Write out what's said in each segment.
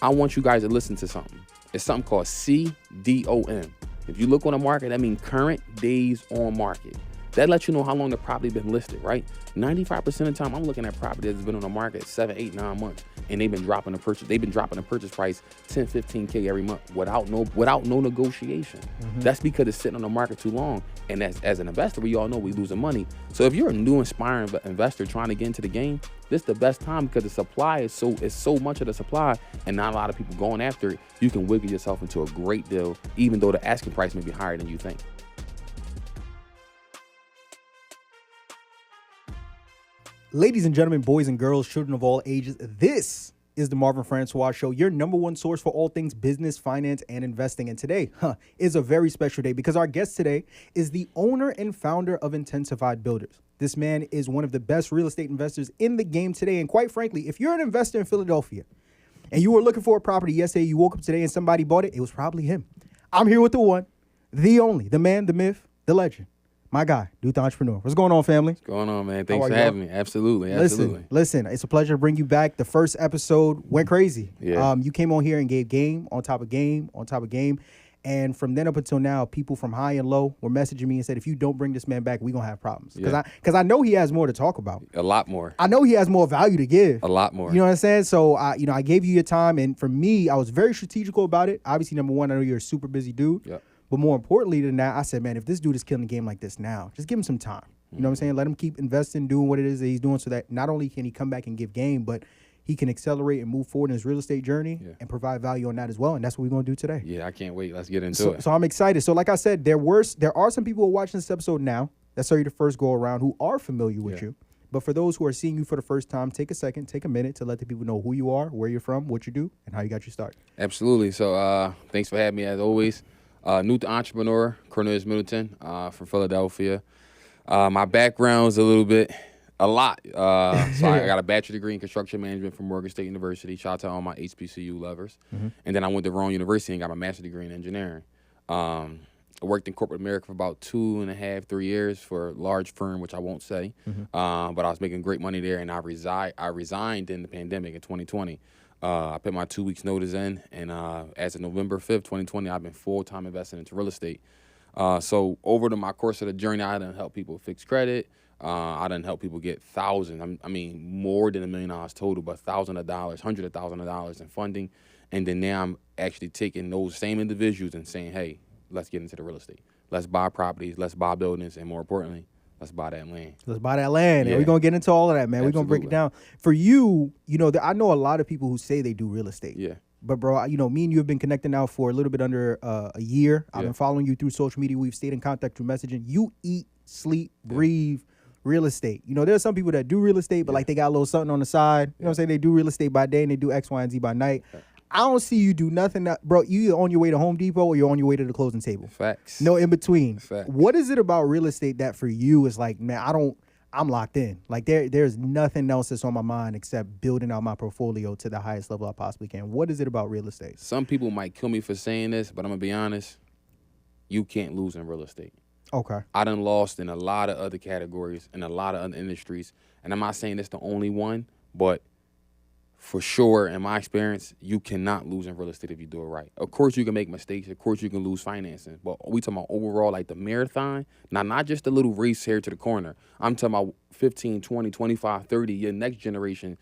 I want you guys to listen to something. It's something called CDOM. If you look on the market, that means current days on market. That lets you know how long the property been listed, right? 95% of the time, I'm looking at property that's been on the market 7, 8, 9 months, and they've been dropping the purchase. They've been dropping the purchase price 10, 15K every month without no negotiation. That's because it's sitting on the market too long. And as an investor, we all know we losing money. So if you're a new inspiring investor trying to get into the game, this is the best time because the supply is so much of the supply, and not a lot of people going after it. You can wiggle yourself into a great deal, even though the asking price may be higher than you think. Ladies and gentlemen, boys and girls, children of all ages, this is the Marvin Francois Show, your number one source for all things business, finance, and investing. And today is a very special day because our guest today is the owner and founder of Intensified Builders. This man is one of the best real estate investors in the game today. And quite frankly, if you're an investor in Philadelphia and you were looking for a property yesterday, you woke up today and somebody bought it, it was probably him. I'm here with the one, the only, the man, the myth, the legend. My guy, Dude the Entrepreneur. What's going on, family? What's going on, man? Thanks for having me. Absolutely. Listen, it's a pleasure to bring you back. The first episode went crazy. Yeah. You came on here and gave game on top of game on top of game. And from then up until now, people from high and low were messaging me and said, if you don't bring this man back, we're going to have problems. Because I know he has more to talk about. A lot more. I know he has more value to give. A lot more. You know what I'm saying? So, I gave you your time. And for me, I was very strategical about it. Obviously, number one, I know you're a super busy dude. Yep. But more importantly than that, I said, man, if this dude is killing the game like this now, just give him some time. You know what I'm saying? Let him keep investing, doing what it is that he's doing so that not only can he come back and give game, but he can accelerate and move forward in his real estate journey and provide value on that as well. And that's what we're going to do today. Yeah, I can't wait. Let's get into it. So I'm excited. So like I said, there are some people who are watching this episode now that saw you the first go around who are familiar with you. But for those who are seeing you for the first time, take a minute to let the people know who you are, where you're from, what you do, and how you got your start. Absolutely. So thanks for having me as always. New to entrepreneur, Cornelius from Philadelphia. My background's a lot. So I got a bachelor's degree in construction management from Morgan State University. Shout out to all my HBCU lovers. And then I went to Rowan University and got my master's degree in engineering. I worked in corporate America for about 2.5, 3 years for a large firm, which I won't say. But I was making great money there, and I resigned in the pandemic in 2020. I put my 2 weeks notice in, and as of November 5th, 2020, I've been full-time investing into real estate. So over my course of the journey, I done help people fix credit. I done help people get thousands, more than $1 million total, but $1,000, $100,000 in funding. And then now I'm actually taking those same individuals and saying, hey, let's get into the real estate. Let's buy properties, let's buy buildings, and more importantly, let's buy that land. Let's buy that land. Yeah. And we're going to get into all of that, man. We're going to break it down. For you, I know a lot of people who say they do real estate. Yeah. But, bro, me and you have been connected now for a little bit under a year. I've been following you through social media. We've stayed in contact through messaging. You eat, sleep, breathe real estate. There's some people that do real estate, but, they got a little something on the side. You know what I'm saying? They do real estate by day and they do X, Y, and Z by night. I don't see you do nothing. Bro, you either on your way to Home Depot or you're on your way to the closing table. Facts. No in between. Facts. What is it about real estate that for you is like, man, I'm locked in. Like there's nothing else that's on my mind except building out my portfolio to the highest level I possibly can. What is it about real estate? Some people might kill me for saying this, but I'm going to be honest. You can't lose in real estate. Okay. I done lost in a lot of other categories, in a lot of other industries. And I'm not saying it's the only one, but for sure, in my experience, you cannot lose in real estate if you do it right. Of course, you can make mistakes. Of course, you can lose financing. But we talking about overall, like the marathon, not just the little race here to the corner. I'm talking about 15, 20, 25, 30, your next generation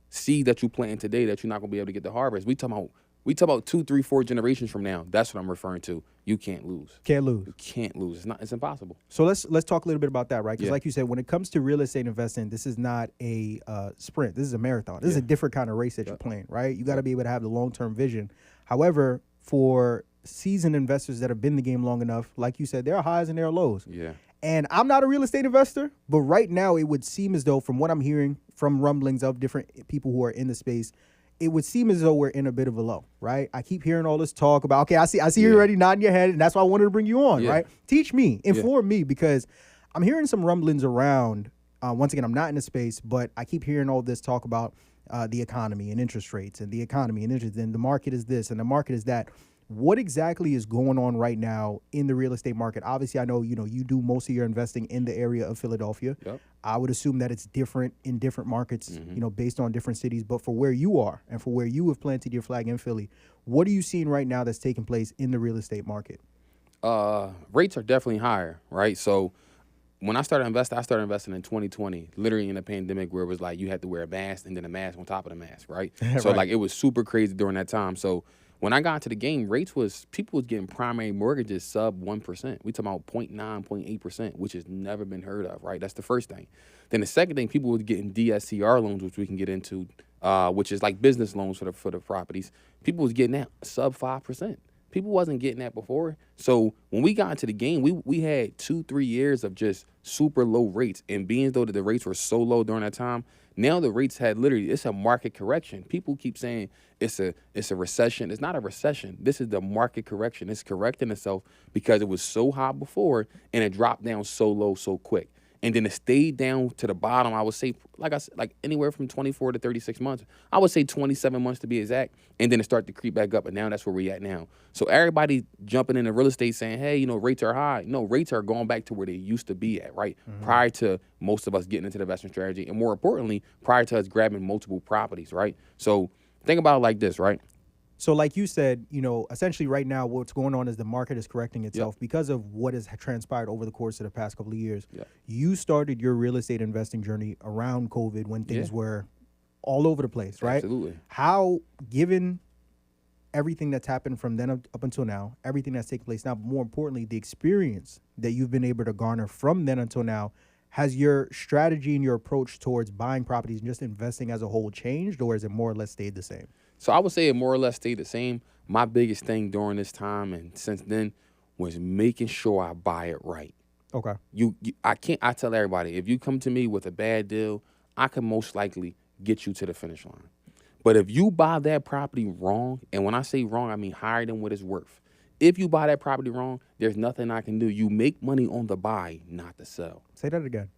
seed that you plant today that you're not going to be able to get the harvest. We talking about 2, 3, 4 generations from now. That's what I'm referring to. You can't lose. Can't lose. You can't lose. It's impossible. So let's talk a little bit about that, right? Because like you said, when it comes to real estate investing, this is not a sprint. This is a marathon. This is a different kind of race that you're playing, right? You got to be able to have the long-term vision. However, for seasoned investors that have been in the game long enough, like you said, there are highs and there are lows. Yeah. And I'm not a real estate investor, but right now it would seem as though, from what I'm hearing from rumblings of different people who are in the space, it would seem as though we're in a bit of a low, right? I keep hearing all this talk about, okay, I see you already nodding your head, and that's why I wanted to bring you on, right? Teach me, inform me, because I'm hearing some rumblings around. Once again, I'm not in the space, but I keep hearing all this talk about the economy and interest rates and the economy and interest, and the market is this and the market is that. what exactly is going on right now in the real estate market? Obviously, I know, you do most of your investing in the area of Philadelphia. Yep. I would assume that it's different in different markets, Mm-hmm. based on different cities. But for where you are and for where you have planted your flag in Philly, what are you seeing right now that's taking place in the real estate market? Rates are definitely higher, right? So when I started investing in 2020, literally in the pandemic, where it was like you had to wear a mask and then a mask on top of the mask, right? So Right. like it was super crazy during that time. So when I got into the game, people was getting primary mortgages sub 1%. We talking about 0.9, 0.8%, which has never been heard of, right? That's the first thing. Then the second thing, people was getting DSCR loans, which we can get into, which is like business loans for the properties. People was getting that sub 5%. People wasn't getting that before. So when we got into the game, we had 2-3 years of just super low rates. And being as though that the rates were so low during that time, now the rates had literally, it's a market correction. People keep saying it's a recession. It's not a recession. This is the market correction. It's correcting itself because it was so high before and it dropped down so low so quick. And then it stayed down to the bottom, I would say, like I said, like anywhere from 24 to 36 months. I would say 27 months to be exact. And then it started to creep back up. And now that's where we at now. So everybody jumping into real estate saying, hey, rates are high. No, rates are going back to where they used to be at, right? Mm-hmm. Prior to most of us getting into the investment strategy. And more importantly, prior to us grabbing multiple properties, right? So think about it like this, right? So like you said, essentially right now what's going on is the market is correcting itself because of what has transpired over the course of the past couple of years. Yep. You started your real estate investing journey around COVID when things were all over the place, right? Absolutely. How, given everything that's happened from then up until now, everything that's taken place now, but more importantly, the experience that you've been able to garner from then until now, has your strategy and your approach towards buying properties and just investing as a whole changed, or has it more or less stayed the same? So I would say it more or less stayed the same. My biggest thing during this time and since then was making sure I buy it right. Okay. I tell everybody, if you come to me with a bad deal, I can most likely get you to the finish line. But if you buy that property wrong, and when I say wrong, I mean higher than what it's worth. If you buy that property wrong, there's nothing I can do. You make money on the buy, not the sell. Say that again.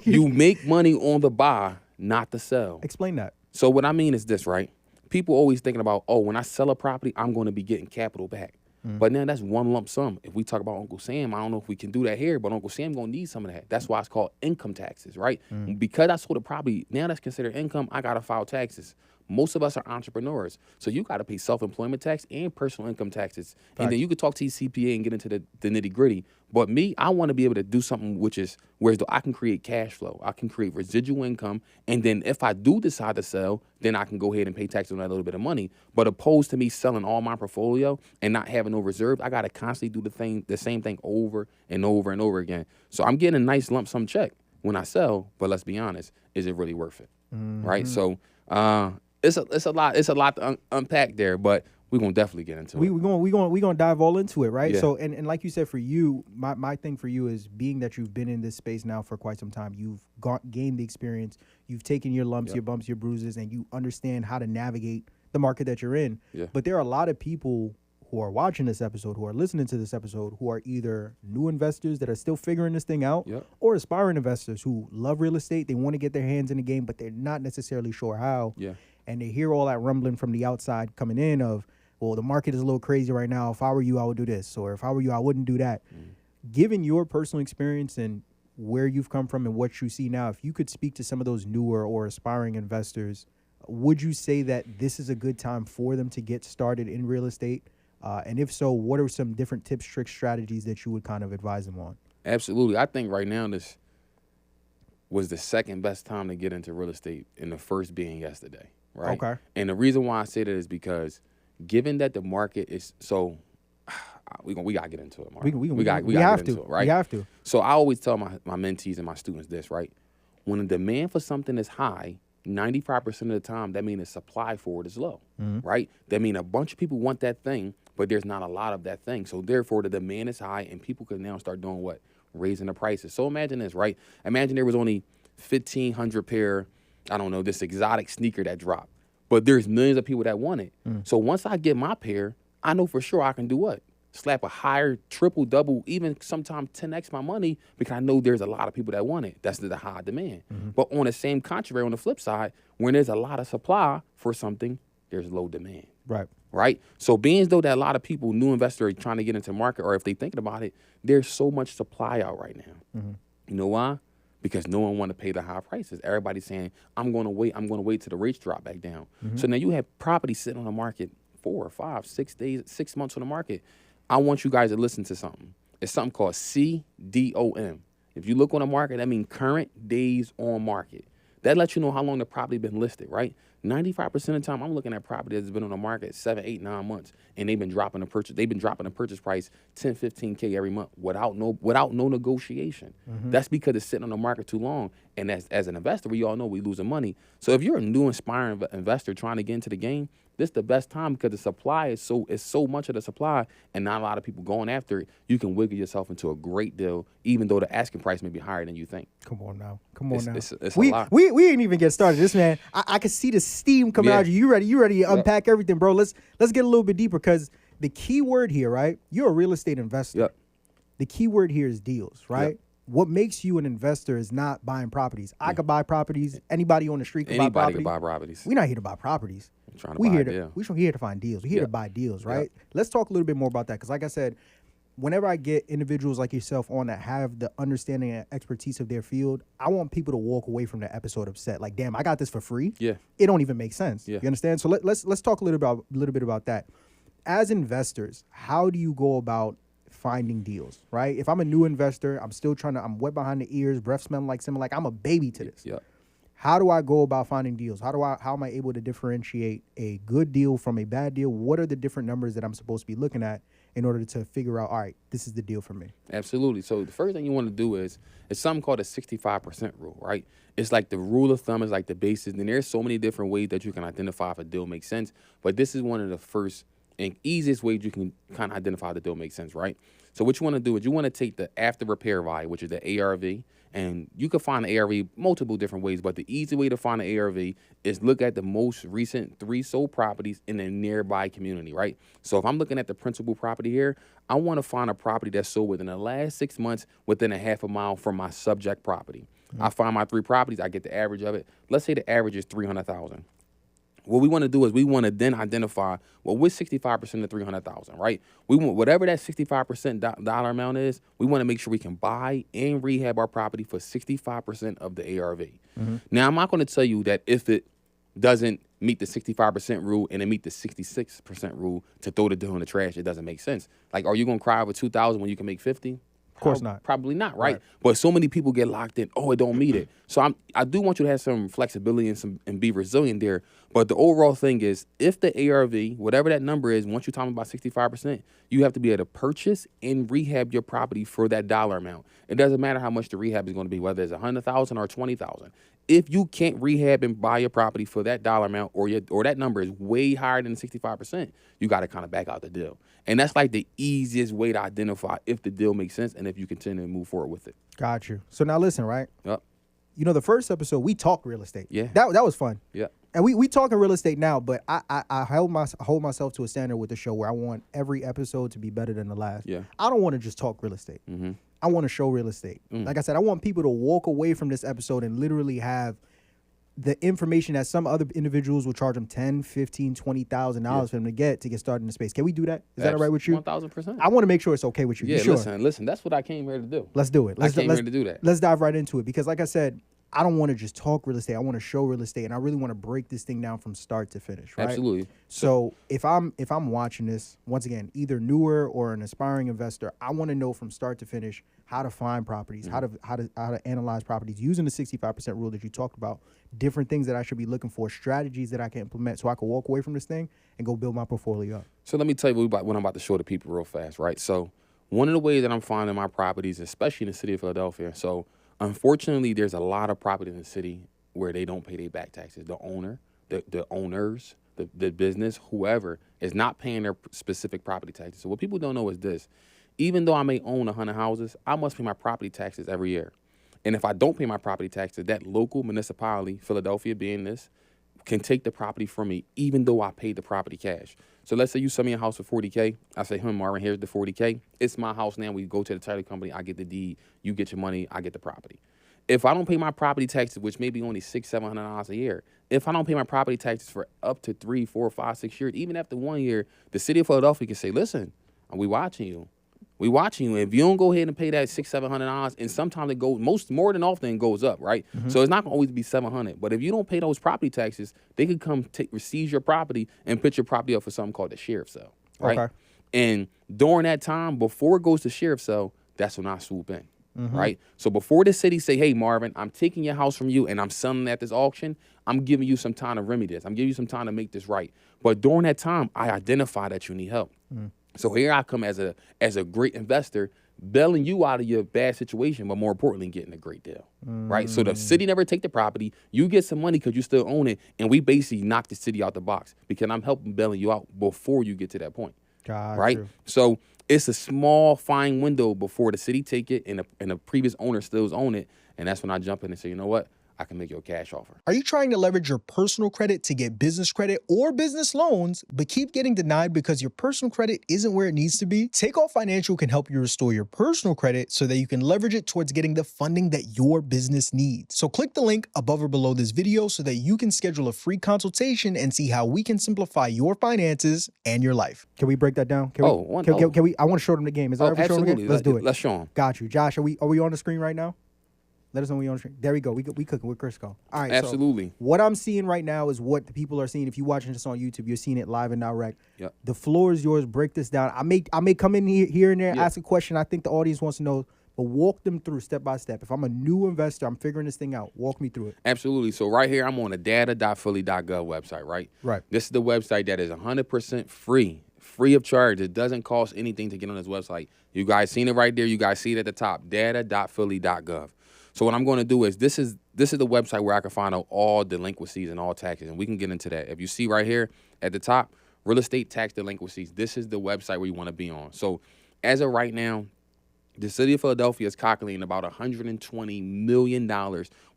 You make money on the buy, not the sell. Explain that. So what I mean is this, right? People always thinking about, when I sell a property, I'm going to be getting capital back. But now that's one lump sum. If we talk about Uncle Sam, I don't know if we can do that here, but Uncle Sam going to need some of that. That's why it's called income taxes, right? Because I sold a property, now that's considered income, I got to file taxes. Most of us are entrepreneurs. So you got to pay self-employment tax and personal income taxes. Facts. And then you could talk to your CPA and get into the nitty gritty. But me, I want to be able to do something which is, whereas I can create cash flow. I can create residual income. And then if I do decide to sell, then I can go ahead and pay taxes on that little bit of money. But opposed to me selling all my portfolio and not having no reserve, I got to constantly do the same thing over and over and over again. So I'm getting a nice lump sum check when I sell. But let's be honest, is it really worth it? Mm-hmm. Right? So, it's a lot to unpack there, but we're gonna definitely get into it. We're gonna dive all into it, right? Yeah. So and like you said, for you, my thing for you is being that you've been in this space now for quite some time, you've gained the experience, you've taken your lumps, your bumps, your bruises, and you understand how to navigate the market that you're in. Yeah. But there are a lot of people who are watching this episode, who are listening to this episode, who are either new investors that are still figuring this thing out, or aspiring investors who love real estate. They want to get their hands in the game, but they're not necessarily sure how. Yeah. And they hear all that rumbling from the outside coming in of, well, the market is a little crazy right now. If I were you, I would do this. Or if I were you, I wouldn't do that. Given your personal experience and where you've come from and what you see now, if you could speak to some of those newer or aspiring investors, would you say that this is a good time for them to get started in real estate? And if so, what are some different tips, tricks, strategies that you would kind of advise them on? Absolutely. I think right now this was the second best time to get into real estate, and the first being yesterday. Right. Okay. And the reason why I say that is because, given that the market is so, we gotta get into it, Mark. We gotta get into it, right? We have to. So I always tell my mentees and my students this, right? When the demand for something is high, 95% of the time, that means the supply for it is low, right? That means a bunch of people want that thing, but there's not a lot of that thing. So therefore, the demand is high, and people can now start doing what? Raising the prices. So imagine this, right? Imagine there was only 1,500 pair, I don't know, this exotic sneaker that dropped. But there's millions of people that want it. So once I get my pair, I know for sure I can do what? Slap a higher, triple, double, even sometimes 10x my money, because I know there's a lot of people that want it. That's the high demand. But on the same contrary, on the flip side, when there's a lot of supply for something, there's low demand. Right. right? So being as though that a lot of people, new investors, are trying to get into the market, or if they thinking about it, there's so much supply out right now. You know why? Because no one want to pay the high prices. Everybody's saying, I'm going to wait till the rates drop back down. So now you have property sitting on the market 4 or 5, 6 days, 6 months on the market. I want you guys to listen to something. It's something called CDOM. If you look on the market, that means current days on market. That lets you know how long the property been listed, right? 95% of the time, I'm looking at property that's been on the market 7, 8, 9 months, and they've been dropping the purchase. They've been dropping the purchase price 10, 15K every month without no negotiation. That's because it's sitting on the market too long. And as an investor, we all know we losing money. So if you're a new inspiring investor trying to get into the game, this is the best time because the supply is so much of the supply and not a lot of people going after it. You can wiggle yourself into a great deal, even though the asking price may be higher than you think. Come on now. It's a lot. We ain't even get started. This man, I can see the steam coming out of you. You ready to unpack everything, bro. Let's get a little bit deeper because the key word here, right? You're a real estate investor. Yep. The key word here is deals, right? Yep. What makes you an investor is not buying properties. I could buy properties. Anybody on the street could buy properties. Anybody can buy properties. We're not here to buy properties. We're here to find deals. We're here to buy deals, right? Let's talk a little bit more about that because, like I said, whenever I get individuals like yourself on that have the understanding and expertise of their field, I want people to walk away from the episode upset. Like, damn, I got this for free. Yeah. It don't even make sense. Yeah. You understand? So let's talk a little bit about that. As investors, how do you go about finding deals, right? If I'm a new investor, I'm wet behind the ears, breath smelling like something, like I'm a baby to this. Yeah. How do I go about finding deals? How am I able to differentiate a good deal from a bad deal? What are the different numbers that I'm supposed to be looking at in order to figure out, all right, this is the deal for me? Absolutely. So the first thing you want to do is something called a 65% rule, right? It's like the rule of thumb, is like the basis. And there's so many different ways that you can identify if a deal makes sense. But this is one of the first and easiest ways you can kind of identify if the deal makes sense, right? So what you want to do is you want to take the after repair value, which is the ARV, and you can find the ARV multiple different ways, but the easy way to find the ARV is look at the most recent 3 sold properties in a nearby community, right? So if I'm looking at the principal property here, I want to find a property that's sold within the last 6 months within a half a mile from my subject property. I find my 3 properties, I get the average of it. Let's say the average is $300,000. What we want to do is we want to then identify, well, what's 65% of $300,000, right? We want whatever that 65% dollar amount is, we want to make sure we can buy and rehab our property for 65% of the ARV. Now, I'm not going to tell you that if it doesn't meet the 65% rule and it meet the 66% rule to throw the deal in the trash, it doesn't make sense. Like, are you going to cry over 2,000 when you can make 50? Of course not. Probably not, right? But so many people get locked in. Oh, it don't meet it. So I do want you to have some flexibility and be resilient there. But the overall thing is, if the ARV, whatever that number is, once you're talking about 65%, you have to be able to purchase and rehab your property for that dollar amount. It doesn't matter how much the rehab is going to be, whether it's $100,000 or $20,000. If you can't rehab and buy your property for that dollar amount, or that number is way higher than 65%, you got to kind of back out the deal. And that's like the easiest way to identify if the deal makes sense and if you continue to move forward with it. Got you. So now listen, right? Yep. You know, the first episode, we talked real estate. Yeah. That was fun. Yeah. And we talking real estate now, but I hold myself to a standard with the show where I want every episode to be better than the last. Yeah. I don't want to just talk real estate. I want to show real estate. Like I said, I want people to walk away from this episode and literally have the information that some other individuals will charge them $10,000, $15,000, $20,000 for them to get started in the space. Can we do that? Is that all right with you? 1,000%. I want to make sure it's okay with you. Yeah, sure? listen. That's what I came here to do. Let's do it. I came here to do that. Let's dive right into it because, like I said, I don't want to just talk real estate. I want to show real estate, and I really want to break this thing down from start to finish. Right? Absolutely. So if I'm watching this, once again, either newer or an aspiring investor, I want to know from start to finish how to find properties, how to analyze properties using the 65% rule that you talked about, different things that I should be looking for, strategies that I can implement so I can walk away from this thing and go build my portfolio up. So let me tell you what I'm about to show the people real fast, right? So one of the ways that I'm finding my properties, especially in the city of Philadelphia, so unfortunately, there's a lot of property in the city where they don't pay their back taxes. The owner, the owners, the business, whoever is not paying their specific property taxes. So what people don't know is this. Even though I may own 100 houses, I must pay my property taxes every year. And if I don't pay my property taxes, that local municipality, Philadelphia being this, can take the property from me even though I paid the property cash. So let's say you sell me a house for $40K. I say, Marvin, here's the $40K. It's my house now. We go to the title company. I get the deed. You get your money. I get the property. if I don't pay my property taxes, which may be only $600-700 a year, if I don't pay my property taxes for up to 3, 4, 5, 6 years, even after 1 year, the city of Philadelphia can say, listen, we watching you. We watching you. If you don't go ahead and pay that $600-700, and sometimes it goes more than often it goes up, right? So it's not gonna always be $700. But if you don't pay those property taxes, they could come seize your property and put your property up for something called the sheriff's sale, right? Okay. And during that time, before it goes to sheriff's sale, that's when I swoop in, right? So before the city say, hey, Marvin, I'm taking your house from you and I'm selling it at this auction, I'm giving you some time to remedy this. I'm giving you some time to make this right. But during that time, I identify that you need help. So here I come as a great investor, bailing you out of your bad situation, but more importantly, getting a great deal, right? So the city never take the property. You get some money because you still own it, and we basically knock the city out the box because I'm helping bailing you out before you get to that point, right? So it's a small, fine window before the city take it and the previous owner still own it, and that's when I jump in and say, you know what? I can make you a cash offer. Are you trying to leverage your personal credit to get business credit or business loans, but keep getting denied because your personal credit isn't where it needs to be? Takeoff Financial can help you restore your personal credit so that you can leverage it towards getting the funding that your business needs. So click the link above or below this video so that you can schedule a free consultation and see how we can simplify your finances and your life. Can we break that down? Can we? I want to show them the game. Is that ever showing the game? Let's do it. Let's show them. Got you. Josh, are we on the screen right now? Let us know when you're on the screen. There we go. We cooking with Crisco. All right. Absolutely. So what I'm seeing right now is what the people are seeing. If you're watching this on YouTube, you're seeing it live and direct. Yep. The floor is yours. Break this down. I may come in here and there, ask a question I think the audience wants to know, but walk them through step by step. If I'm a new investor, I'm figuring this thing out. Walk me through it. Absolutely. So right here, I'm on the data.philly.gov website, right? Right. This is the website that is 100% free of charge. It doesn't cost anything to get on this website. You guys seen it right there. You guys see it at the top, data.philly.gov. So what I'm going to do is this is the website where I can find out all delinquencies and all taxes, and we can get into that. If you see right here at the top, real estate tax delinquencies, this is the website where you want to be on. So as of right now, the city of Philadelphia is calculating about $120 million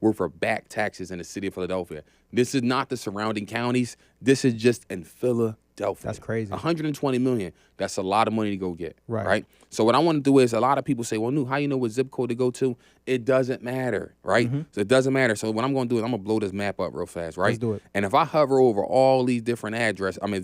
worth of back taxes in the city of Philadelphia. This is not the surrounding counties. This is just in Philadelphia. That's crazy. 120 million. That's a lot of money to go get. Right. So what I want to do is, a lot of people say, well, how you know what zip code to go to? It doesn't matter, right? So it doesn't matter. So what I'm going to do is I'm going to blow this map up real fast, right? Let's do it. And if I hover over all these different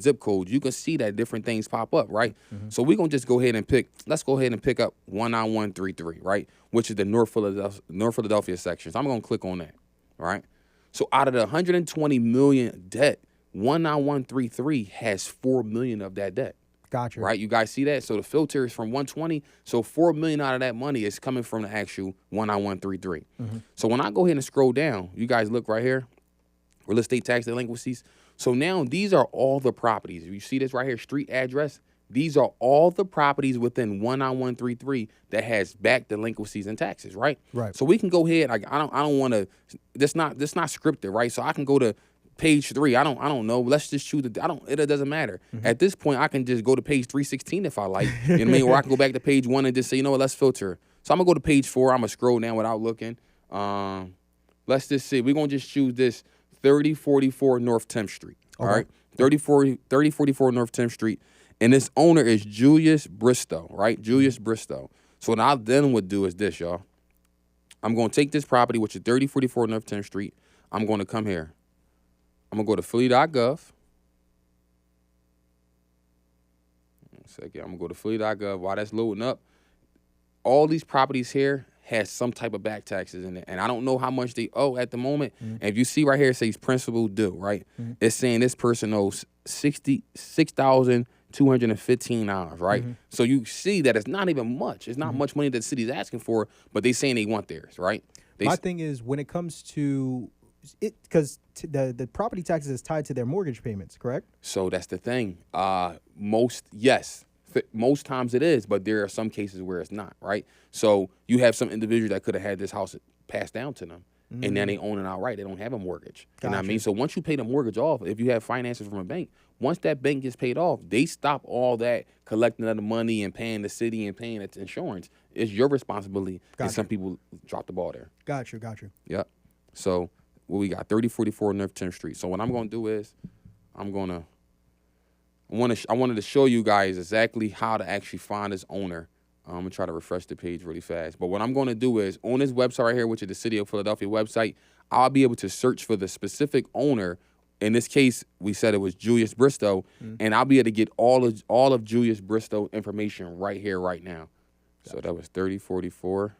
zip codes, you can see that different things pop up, right? So we're going to just go ahead and let's go ahead and pick up 19133, right? Which is the North Philadelphia section. So I'm going to click on that, all right? So out of the 120 million debt, 19133 has 4 million of that debt. Gotcha. Right? You guys see that? So the filter is from 120. So 4 million out of that money is coming from the actual 19133. So when I go ahead and scroll down, you guys look right here, real estate tax delinquencies. So now these are all the properties. You see this right here, street address. These are all the properties within 19133 that has back delinquencies and taxes, right? Right. So we can go ahead. I don't want to. This not scripted, right? So I can go to page 3. I don't know. Let's just choose it doesn't matter. At this point, I can just go to page 316 if I like. You know what I mean? Or I can go back to page 1 and just say, you know what, let's filter. So I'm gonna go to page 4. I'm gonna scroll down without looking. Let's just see. We're gonna just choose this 3044 North 10th Street. All right. 3044 North 10th Street. And this owner is Julius Bristow, right? Julius Bristow. So what I then would do is this, y'all. I'm gonna take this property, which is 3044 North 10th Street. I'm gonna come here. I'm going to go to Philly.gov. 1 second. I'm going to go to Philly.gov. While that's loading up, all these properties here has some type of back taxes in it. And I don't know how much they owe at the moment. And if you see right here, it says principal due, right? It's saying this person owes $66,215, right? So you see that it's not even much. It's not much money that the city's asking for, but they saying they want theirs, right? My thing is, when it comes to it, because the property taxes is tied to their mortgage payments, correct? So that's the thing. Most times it is, but there are some cases where it's not, right? So you have some individuals that could have had this house passed down to them, and then they own it outright. They don't have a mortgage. You know what I mean? So once you pay the mortgage off, if you have finances from a bank, once that bank gets paid off, they stop all that collecting of the money and paying the city and paying its insurance. It's your responsibility. And some people drop the ball there. Got you. Yep. So what we got, 3044 North 10th Street. So what I'm going to do is I wanted to show you guys exactly how to actually find this owner I'm gonna try to refresh the page really fast. But what I'm gonna do is on this website right here, which is the City of Philadelphia website, I'll be able to search for the specific owner. In this case, we said it was Julius Bristow, and I'll be able to get all of Julius Bristow information right here, right now. Gotcha. So that was 3044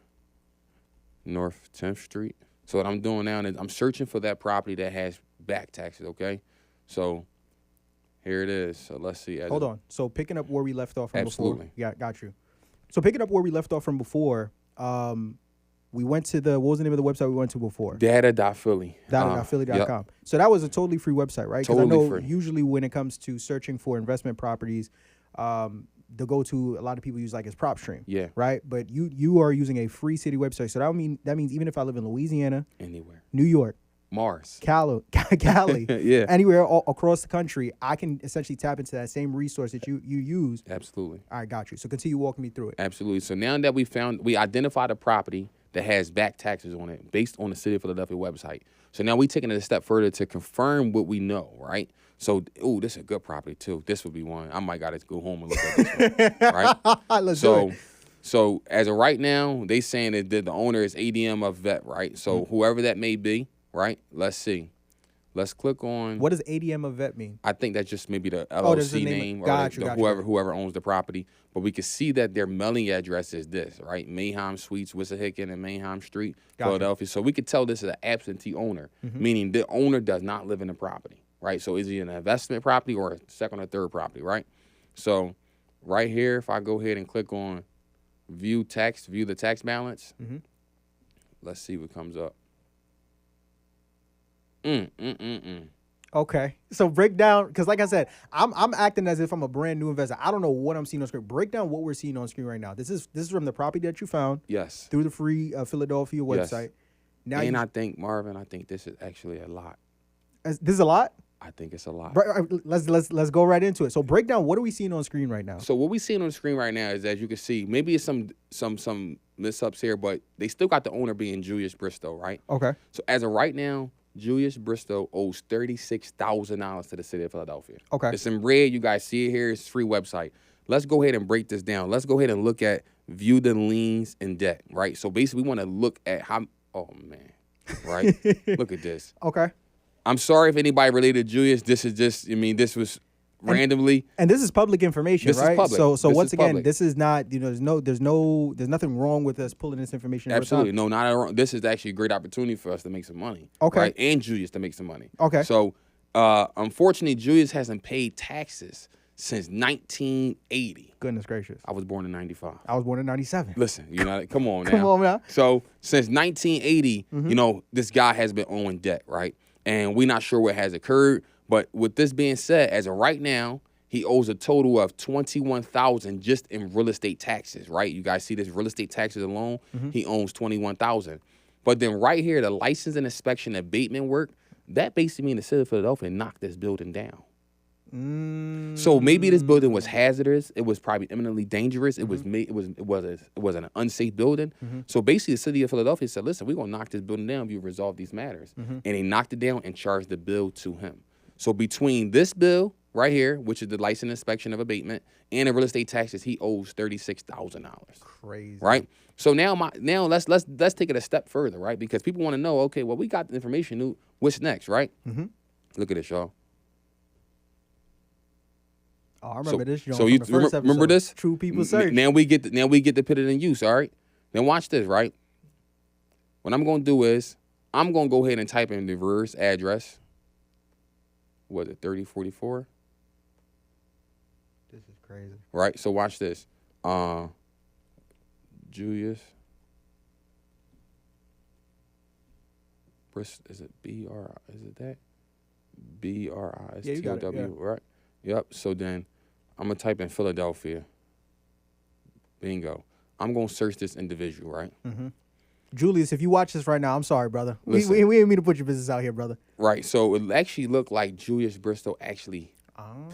North 10th Street. So what I'm doing now is I'm searching for that property that has back taxes, okay? So here it is. So let's see. Hold on. So picking up where we left off from Absolutely. before. Yeah, got you. So picking up where we left off from before, we went to what was the name of the website we went to before? Data.philly. Data.philly.com. Yep. So that was a totally free website, right? Because Totally I know free. usually when it comes to searching for investment properties, the go-to a lot of people use like is PropStream. Yeah. Right? But you are using a free city website. So that means even if I live in Louisiana, Anywhere. New York, Mars. Cali, Yeah. anywhere across the country, I can essentially tap into that same resource that you use. Absolutely. All right, got you. So continue walking me through it. Absolutely. So now that we identified a property that has back taxes on it based on the City of Philadelphia website. So now we taking it a step further to confirm what we know, right? So, this is a good property too. This would be one. I might gotta go home and look at this one, right? Let's do it. So as of right now, they saying that the owner is ADM of Vet, right? So whoever that may be, right? Let's see. Let's click on. What does ADM of Vet mean? I think that's just maybe the there's LLC the name or Got you. whoever owns the property. But we can see that their mailing address is this, right? Mayheim Suites, Wissahickon, and Mayheim Street, Philadelphia. So we could tell this is an absentee owner, meaning the owner does not live in the property, right? So is he an investment property or a second or third property, right? So right here, if I go ahead and click on view the tax balance, let's see what comes up. Okay, so break down, because like I said, I'm acting as if I'm a brand new investor. I don't know what I'm seeing on screen. Break down what we're seeing on screen right now. This is from the property that you found. Yes. Through the free Philadelphia website. Yes. Now I think, Marvin, this is actually a lot. This is a lot? I think it's a lot. Let's go right into it. So break down, what are we seeing on screen right now? So what we seeing on the screen right now is, as you can see, maybe it's some mess-ups here, but they still got the owner being Julius Bristow, right? Okay. So as of right now, Julius Bristow owes $36,000 to the City of Philadelphia. Okay. It's in red. You guys see it here. It's a free website. Let's go ahead and break this down. Let's go ahead and look at view the liens and debt, right? So basically, we want to look at how, oh, man, right? Look at this. Okay. I'm sorry if anybody related to Julius. This is just, this was randomly. And this is public information, This right? is public. So This once is again, public. this is not, there's nothing wrong with us pulling this information. every Absolutely. time. No, not at all. This is actually a great opportunity for us to make some money. Okay. Right? And Julius to make some money. Okay. So, unfortunately, Julius hasn't paid taxes since 1980. Goodness gracious. I was born in 95. I was born in 97. Listen, come on now. Come on now. So, since 1980, this guy has been owing debt, right? And we're not sure what has occurred. But with this being said, as of right now, he owes a total of $21,000 just in real estate taxes, right? You guys see this real estate taxes alone, he owns $21,000. But then right here, the license and inspection abatement work, that basically means the City of Philadelphia knocked this building down. So maybe this building was hazardous. It was probably imminently dangerous. It was an unsafe building. So basically, the City of Philadelphia said, "Listen, we're gonna knock this building down if you resolve these matters." And they knocked it down and charged the bill to him. So between this bill right here, which is the license inspection of abatement, and the real estate taxes, he owes $36,000. Crazy. Right. So now let's take it a step further, right? Because people want to know, okay, well, we got the information. What's next, right? Look at this, y'all. Oh, I remember this. So you remember this? True People Search. Now we get to put it in use. All right. Then watch this. Right. What I'm gonna do is I'm gonna go ahead and type in the reverse address. Was it 3044? This is crazy. Right. So watch this. Julius. Is it BR? Is it that? BRISTOW, Yeah, you got it, yeah. right? Yep. So then I'm going to type in Philadelphia. Bingo. I'm going to search this individual, right? Julius, if you watch this right now, I'm sorry, brother. We Listen. didn't mean to put your business out here, brother. Right. So it actually looked like Julius Bristow actually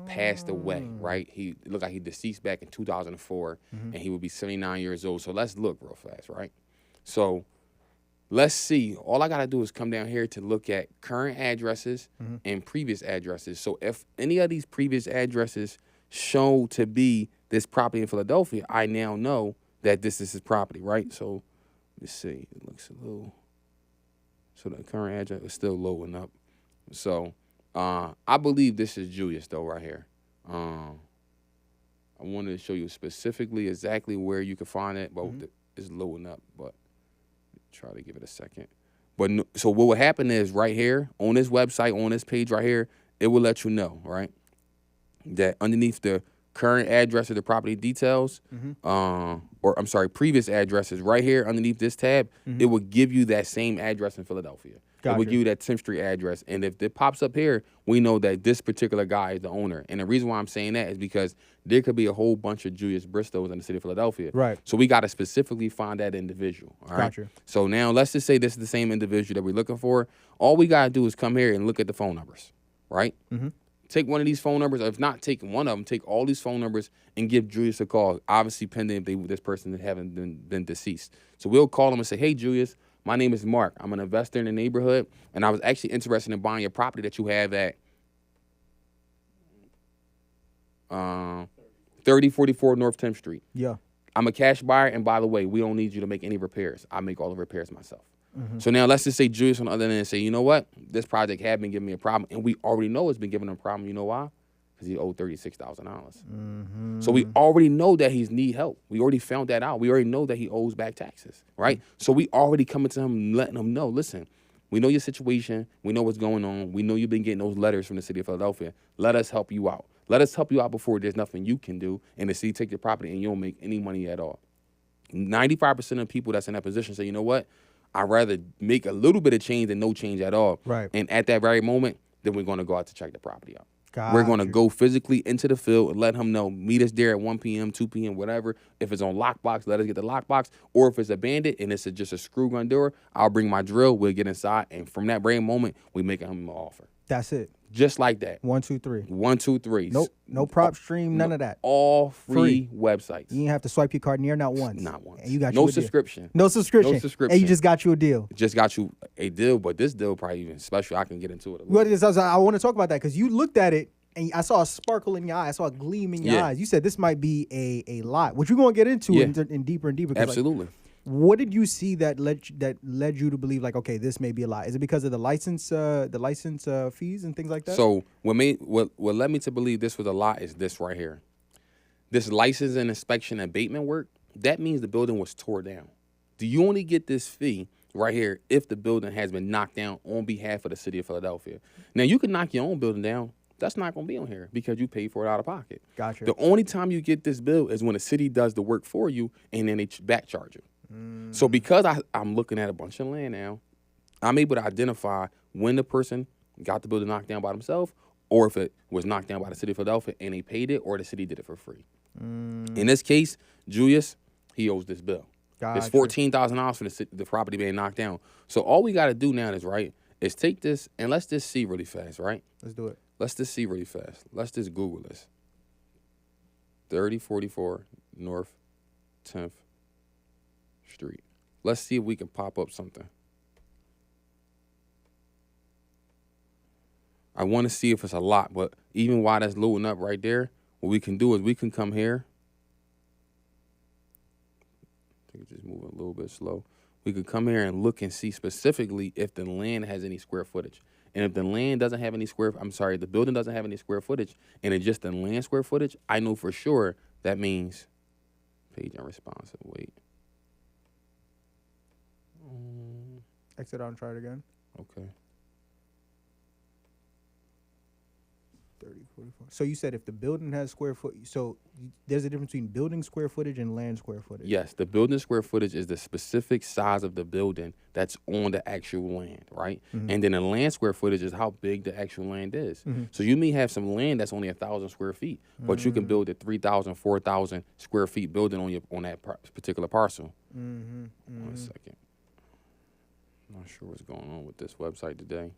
passed away, right? It looked like he deceased back in 2004, and he would be 79 years old. So let's look real fast, right? So let's see. All I got to do is come down here to look at current addresses and previous addresses. So if any of these previous addresses show to be this property in Philadelphia, I now know that this is his property, right? So let's see. It looks a little. So the current address is still loading up. So I believe this is Julius though, right here. I wanted to show you specifically exactly where you can find it, but it's loading up. But try to give it a second. But so what would happen is right here on this website, on this page right here, it will let you know, right, that underneath the current address of the property details, or I'm sorry, previous addresses right here underneath this tab, it will give you that same address in Philadelphia. It will give you that 10th Street address. And if it pops up here, we know that this particular guy is the owner. And the reason why I'm saying that is because there could be a whole bunch of Julius Bristows in the city of Philadelphia. Right. So we got to specifically find that individual. All right. Gotcha. So now let's just say this is the same individual that we're looking for. All we got to do is come here and look at the phone numbers, right? Take one of these phone numbers, or if not taking one of them, take all these phone numbers and give Julius a call, obviously pending if this person haven't been deceased. So we'll call him and say, hey, Julius, my name is Mark. I'm an investor in the neighborhood, and I was actually interested in buying your property that you have at 3044 North 10th Street. Yeah. I'm a cash buyer, and by the way, we don't need you to make any repairs. I make all the repairs myself. So now let's just say Julius on the other end say, you know what? This project had been giving me a problem, and we already know it's been giving him a problem. You know why? Because he owed $36,000. So we already know that he's need help. We already found that out. We already know that he owes back taxes, right? So we already coming to him, letting him know, listen, we know your situation. We know what's going on. We know you've been getting those letters from the city of Philadelphia. Let us help you out. Let us help you out before there's nothing you can do, and the city take your property and you don't make any money at all. 95% of people that's in that position say, you know what? I'd rather make a little bit of change than no change at all. Right. And at that very moment, then we're going to go out to check the property out. Gotcha. We're going to go physically into the field and let him know, meet us there at 1 p.m., 2 p.m., whatever. If it's on lockbox, let us get the lockbox. Or if it's abandoned and it's just a screw gun door, I'll bring my drill, we'll get inside. And from that very moment, we make him an offer. That's it. Just like that. 1, 2, 3. 1, 2, 3. Nope. No prop stream, none of that. All free websites. You didn't have to swipe your card near, not once. Not once. And you got no you a subscription. Deal. No subscription. No subscription. And you just got you a deal. Just got you a deal, but this deal probably even special. I can get into it a little What bit. is, I want to talk about that because you looked at it and I saw a sparkle in your eye. I saw a gleam in your eyes. You said this might be a lot, which we're going to get into in deeper and deeper. Absolutely. Like, what did you see that led you to believe like, okay, this may be a lot? Is it because of the license fees and things like that? So what led me to believe this was a lot is this right here. This license and inspection abatement work, that means the building was tore down. Do you only get this fee right here if the building has been knocked down on behalf of the city of Philadelphia? Now, you can knock your own building down. That's not going to be on here because you paid for it out of pocket. Gotcha. The only time you get this bill is when the city does the work for you and then they back charge you. So because I'm looking at a bunch of land now, I'm able to identify when the person got the building knocked down by themselves or if it was knocked down by the city of Philadelphia and they paid it or the city did it for free. In this case, Julius, he owes this bill. It's $14,000 for the property being knocked down. So all we got to do now is take this and let's just see really fast, right? Let's do it. Let's just see really fast. Let's just Google this. 3044 North 10th Street. Let's see if we can pop up something. I want to see if it's a lot, but even while that's loading up right there, what we can do is we can come here. I think it's just moving a little bit slow. We could come here and look and see specifically if the land has any square footage. And if the land doesn't have any the building doesn't have any square footage and it's just the land square footage, I know for sure that means page unresponsive. Wait. Exit out and try it again. Okay. 30, 44. So you said if the building has square foot, so there's a difference between building square footage and land square footage. Yes, the building square footage is the specific size of the building that's on the actual land, right? And then the land square footage is how big the actual land is. So you may have some land that's only 1,000 square feet, but you can build a 3,000, 4,000 square feet building on that particular parcel. 1 second. Not sure what's going on with this website today.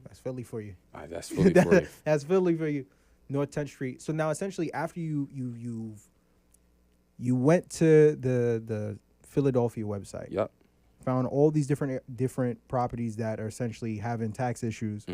That's Philly for you. That's Philly for you. That's Philly for you. North 10th Street. So now essentially after you went to the Philadelphia website. Yep. Found all these different properties that are essentially having tax issues.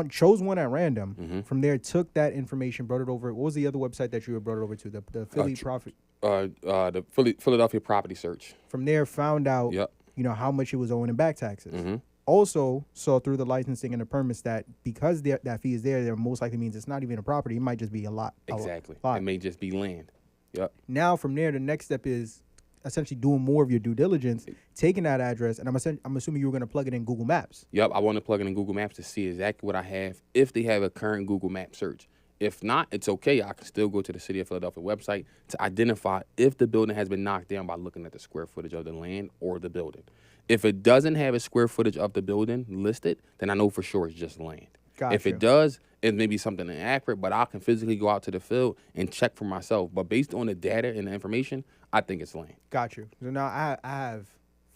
Chose one at random. From there, took that information, brought it over. What was the other website that you had brought it over to? The Philly Profit. The Philadelphia property search. From there, found out, Yep. how much it was owing in back taxes. Mm-hmm. Also saw through the licensing and the permits that because that fee is there most likely means it's not even a property. It might just be a lot. Exactly. A lot. It may just be land. Yep. Now, from there, the next step is essentially doing more of your due diligence, taking that address, and I'm assuming you were going to plug it in Google Maps. Yep. I want to plug it in Google Maps to see exactly what I have if they have a current Google Map search. If not, it's okay. I can still go to the City of Philadelphia website to identify if the building has been knocked down by looking at the square footage of the land or the building. If it doesn't have a square footage of the building listed, then I know for sure it's just land. Gotcha. If it does, it may be something inaccurate, but I can physically go out to the field and check for myself. But based on the data and the information, I think it's land. Got you. So now I have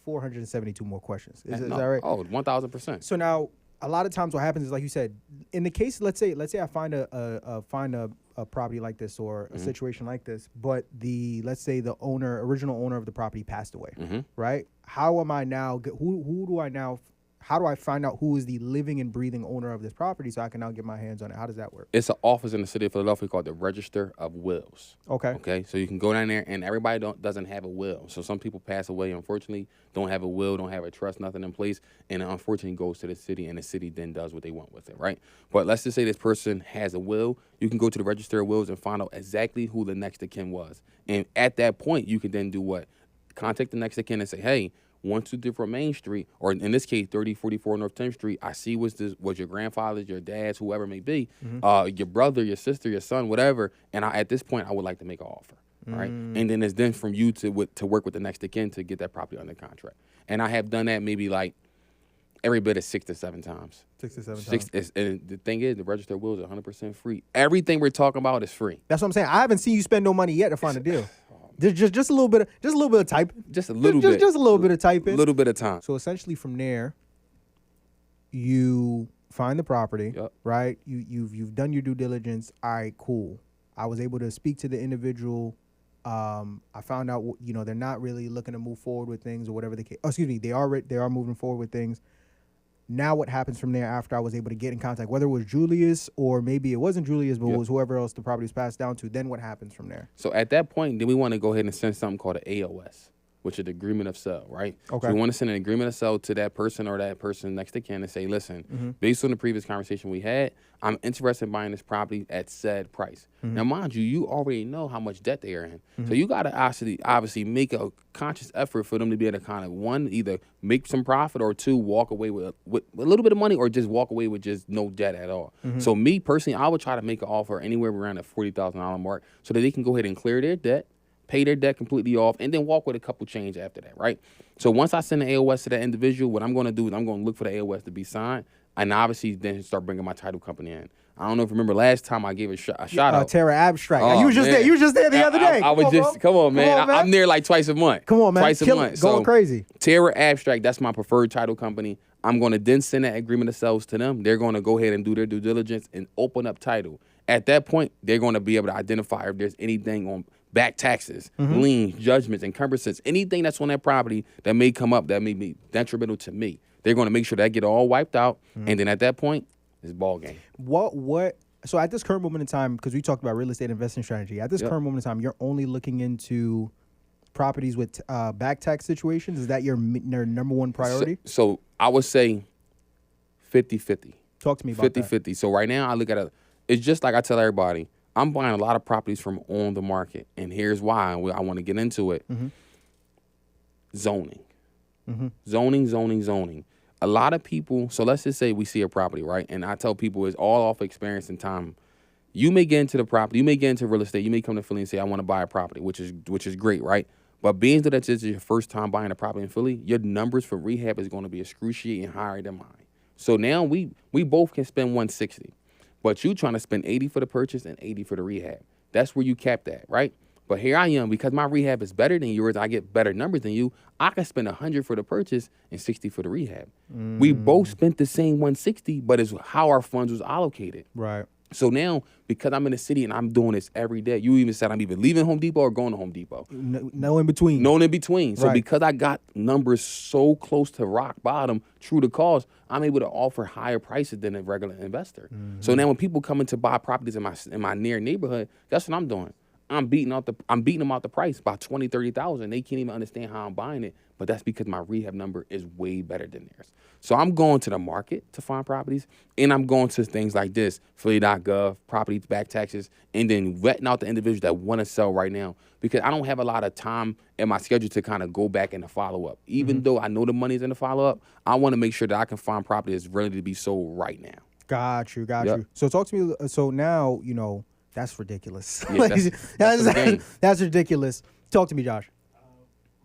472 more questions. Is that right? Oh, 1,000%. So now, a lot of times what happens is, like you said, in the case, let's say I find a property like this or a situation like this, but let's say the original owner of the property passed away, right? How am I now? How do I find out who is the living and breathing owner of this property so I can now get my hands on it? How does that work? It's an office in the City of Philadelphia called the Register of Wills. Okay. Okay. So you can go down there, and everybody doesn't have a will. So some people pass away, unfortunately, don't have a will, don't have a trust, nothing in place, and it unfortunately goes to the city, and the city then does what they want with it, right? But let's just say this person has a will. You can go to the Register of Wills and find out exactly who the next of kin was. And at that point, you can then do what? Contact the next of kin and say, hey, 123 Main Street, or in this case, 3044 North 10th Street. I see was your grandfather's, your dad's, whoever it may be, your brother, your sister, your son, whatever. And at this point, I would like to make an offer, right? And then it's then from you to work with the next of kin to get that property under contract. And I have done that maybe like every bit of 6 to 7 times. 6 to 7 times. And the thing is, the Register of Wills is 100% free. Everything we're talking about is free. That's what I'm saying. I haven't seen you spend no money yet to find a deal. Just a little bit of typing. Just a little bit. Just a little bit of typing. A little bit of time. So essentially, from there, you find the property, right? You've done your due diligence. All right, cool. I was able to speak to the individual. I found out, they're not really looking to move forward with things or whatever the case. Oh, excuse me. They are moving forward with things. Now what happens from there after I was able to get in contact, whether it was Julius or maybe it wasn't Julius, but it was whoever else the property was passed down to, then what happens from there? So at that point, then we want to go ahead and send something called an AOS, which is the agreement of sale, right? Okay. So we want to send an agreement of sale to that person or that person next to kin and say, listen, based on the previous conversation we had, I'm interested in buying this property at said price. Now, mind you, you already know how much debt they are in. So you got to obviously make a conscious effort for them to be able to kind of, one, either make some profit, or two, walk away with a little bit of money, or just walk away with just no debt at all. So me personally, I would try to make an offer anywhere around the $40,000 mark so that they can go ahead and clear their debt, pay their debt completely off, and then walk with a couple change after that, right? So once I send the AOS to that individual, what I'm going to do is I'm going to look for the AOS to be signed, and obviously then start bringing my title company in. I don't know if you remember last time I gave a shout out. Terra Abstract. Oh, you was just there. You was just there the other day. Come on, man. I'm there like twice a month. Come on, man. Twice a month. Going crazy. Terra Abstract, that's my preferred title company. I'm going to then send that agreement of sales to them. They're going to go ahead and do their due diligence and open up title. At that point, they're going to be able to identify if there's anything on back taxes, liens, judgments, encumbrances, anything that's on that property that may come up that may be detrimental to me. They're going to make sure that get all wiped out, and then at that point, it's ball game. So at this current moment in time, because we talked about real estate investing strategy, at this current moment in time, you're only looking into properties with back tax situations? Is that your number one priority? So I would say 50-50. Talk to me about 50-50. So right now I look at it's just like I tell everybody, I'm buying a lot of properties from on the market. And here's why I want to get into it. Zoning. Zoning. A lot of people, so let's just say we see a property, right? And I tell people it's all off experience and time. You may get into the property, you may get into real estate, you may come to Philly and say, I want to buy a property, which is great, right? But being that this is your first time buying a property in Philly, your numbers for rehab is going to be excruciating higher than mine. So now we both can spend 160, but you trying to spend 80 for the purchase and 80 for the rehab. That's where you capped at, right? But here I am, because my rehab is better than yours, I get better numbers than you, I can spend 100 for the purchase and 60 for the rehab. We both spent the same 160, but it's how our funds was allocated. Right. So now, because I'm in the city and I'm doing this every day, you even said I'm either leaving Home Depot or going to Home Depot. No in between. No in between. So Right. because I got numbers so close to rock bottom, true to cause, I'm able to offer higher prices than a regular investor. So now when people come in to buy properties in my near neighborhood, that's what I'm doing. I'm beating them out the price by 20, 30,000. They can't even understand how I'm buying it, but that's because my rehab number is way better than theirs. So I'm going to the market to find properties, and I'm going to things like this, Philly.gov, property back taxes, and then vetting out the individuals that want to sell right now, because I don't have a lot of time in my schedule to kind of go back and follow up. Even though I know the money's in the follow up, I want to make sure that I can find property that's ready to be sold right now. Got you. So talk to me. So now, that's ridiculous. Yeah, that's ridiculous. Talk to me, Josh.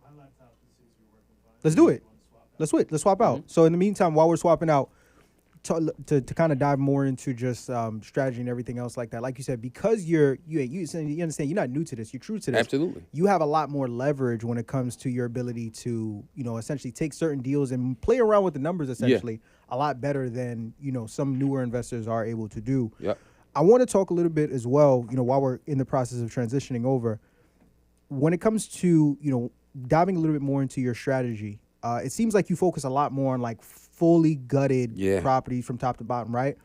My laptop seems to be working fine. Let's do it. Let's Swap out. So in the meantime, while we're swapping out, to kind of dive more into just strategy and everything else like that. Like you said, because you understand you're not new to this. You're true to this. Absolutely. You have a lot more leverage when it comes to your ability to essentially take certain deals and play around with the numbers essentially a lot better than some newer investors are able to do. Yep. I want to talk a little bit as well. While we're in the process of transitioning over, when it comes to diving a little bit more into your strategy. It seems like you focus a lot more on like fully gutted properties from top to bottom, right?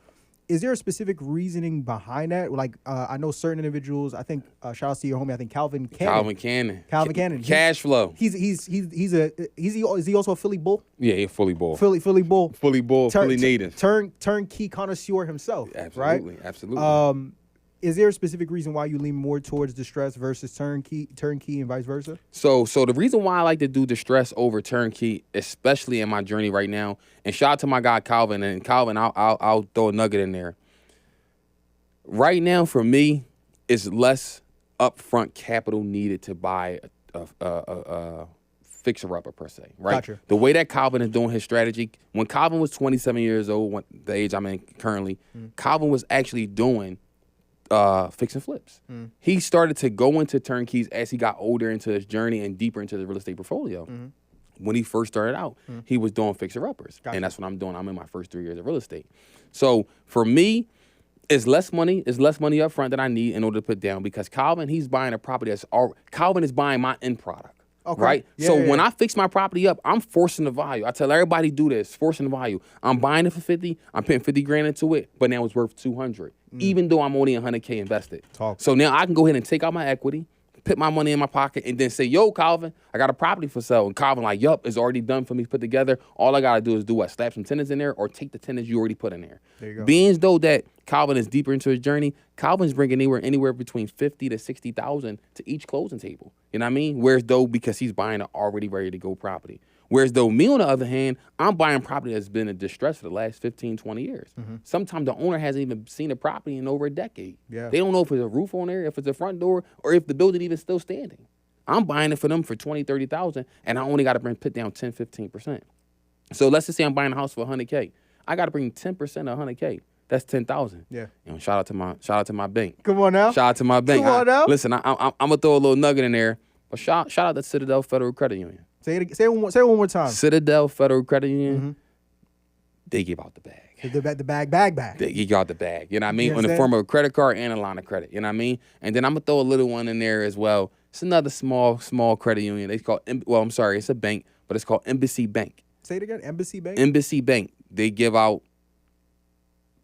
Is there a specific reasoning behind that? Like, I know certain individuals. I think shout out to your homie. I think Calvin Cannon. Calvin Cannon. Cash flow. Is he also a Philly bull? Yeah, he's fully bull. Philly bull. Fully bull. Fully native. Turnkey connoisseur himself. Absolutely. Right? Absolutely. Is there a specific reason why you lean more towards distress versus turnkey and vice versa? So the reason why I like to do distress over turnkey, especially in my journey right now, and shout out to my guy Calvin, and Calvin, I'll throw a nugget in there. Right now, for me, it's less upfront capital needed to buy a fixer-upper per se, right? Gotcha. The way that Calvin is doing his strategy, when Calvin was 27 years old, the age I'm in currently, Calvin was actually doing fix and flips. He started to go into turnkeys as he got older into his journey and deeper into the real estate portfolio. When he first started out, he was doing fixer-uppers. Gotcha. And that's what I'm doing. I'm in my first 3 years of real estate. So for me, it's less money up front that I need in order to put down, because Calvin, he's buying a property Calvin is buying my end product. Okay. Right? Yeah, so yeah, when I fix my property up, I'm forcing the value. I tell everybody do this, forcing the value. I'm buying it for 50, I'm putting 50 grand into it, but now it's worth 200, even though I'm only 100K invested. So now I can go ahead and take out my equity, put my money in my pocket, and then say, yo, Calvin, I got a property for sale. And Calvin like, yup, it's already done for me, put together. All I got to do is do what? Slap some tenants in there or take the tenants you already put in there. There you go. Being as though that Calvin is deeper into his journey, Calvin's bringing anywhere between 50 to 60,000 to each closing table. You know what I mean? Whereas though, because he's buying an already ready to go property. Whereas though me, on the other hand, I'm buying property that's been in distress for the last 15, 20 years. Sometimes the owner hasn't even seen the property in over a decade. Yeah. They don't know if it's a roof on there, if it's a front door, or if the building even still standing. I'm buying it for them for 20, 30,000, and I only got to put down 10, 15%. So let's just say I'm buying a house for 100K. I got to bring 10% of 100K. That's 10,000. Yeah. Shout out to my bank. Come on now. Shout out to my bank. Come on now. Listen, I'm gonna throw a little nugget in there, but shout out to Citadel Federal Credit Union. Say it one more time. Citadel Federal Credit Union. They give out the bag. The bag. They give out the bag. You know what I mean? You In the understand? form of a credit card and a line of credit. You know what I mean? And then I'm gonna throw a little one in there as well. It's another small credit union. It's a bank, but it's called Embassy Bank. Say it again. Embassy Bank. Embassy Bank. They give out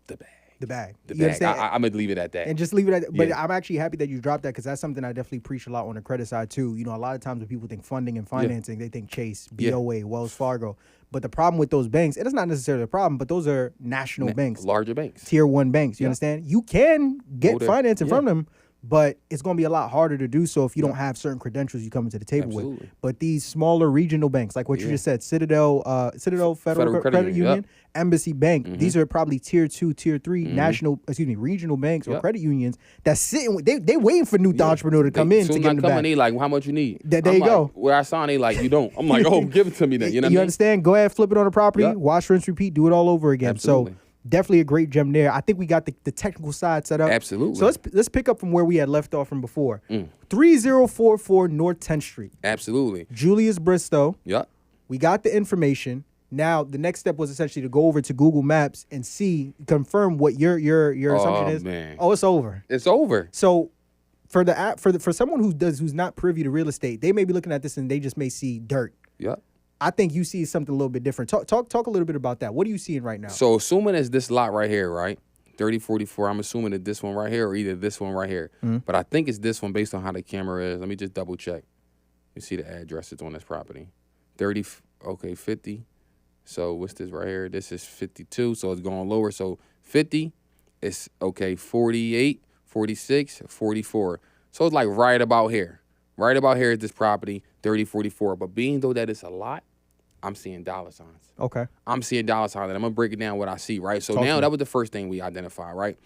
the bag. The bag. The You bag. understand? I'm gonna leave it at that. And just leave it at that. But Yeah. I'm actually happy that you dropped that, because that's something I definitely preach a lot on the credit side too. A lot of times when people think funding and financing, they think Chase, BOA, Wells Fargo. But the problem with those banks, and it's not necessarily a problem, but those are national banks, Larger banks. tier 1 banks. You understand? You can get there. financing from them, but it's going to be a lot harder to do so if you don't have certain credentials you come into the table with. Absolutely. But these smaller regional banks, like what you just said, Citadel Federal Credit Union, Yep. Embassy Bank, these are probably tier 2, tier 3 regional banks or credit unions that sitting. They waiting for new entrepreneur to come in to Soon get as in I the come in, back. they like, how much you need? There I'm you like, go. Where I sign, they like, you don't. I'm like, oh, give it to me then. You know what I mean? Understand? Go ahead, flip it on the property, Yep. wash, rinse, repeat, do it all over again. Absolutely. So definitely a great gem there. I think we got the technical side set up. Absolutely. So let's pick up from where we had left off from before. 3044 North 10th Street. Absolutely. Julius Bristow. Yep. We got the information. Now the next step was essentially to go over to Google Maps and confirm what your assumption is. Man. Oh, it's over. It's over. So for someone who's not privy to real estate, they may be looking at this and they just may see dirt. Yep. I think you see something a little bit different. Talk a little bit about that. What are you seeing right now? So assuming it's this lot right here, right? 3044. I'm assuming that this one right here or either this one right here. But I think it's this one based on how the camera is. Let me just double check. You see the addresses on this property. 50. So what's this right here? This is 52, so it's going lower. So 50 is, 48, 46, 44. So it's like right about here. Right about here is this property, 3044. But being though that it's a lot, I'm seeing dollar signs. Okay. I'm seeing dollar signs, and I'm gonna break it down what I see, right? So Talk to now me. that was the first thing we identified, right?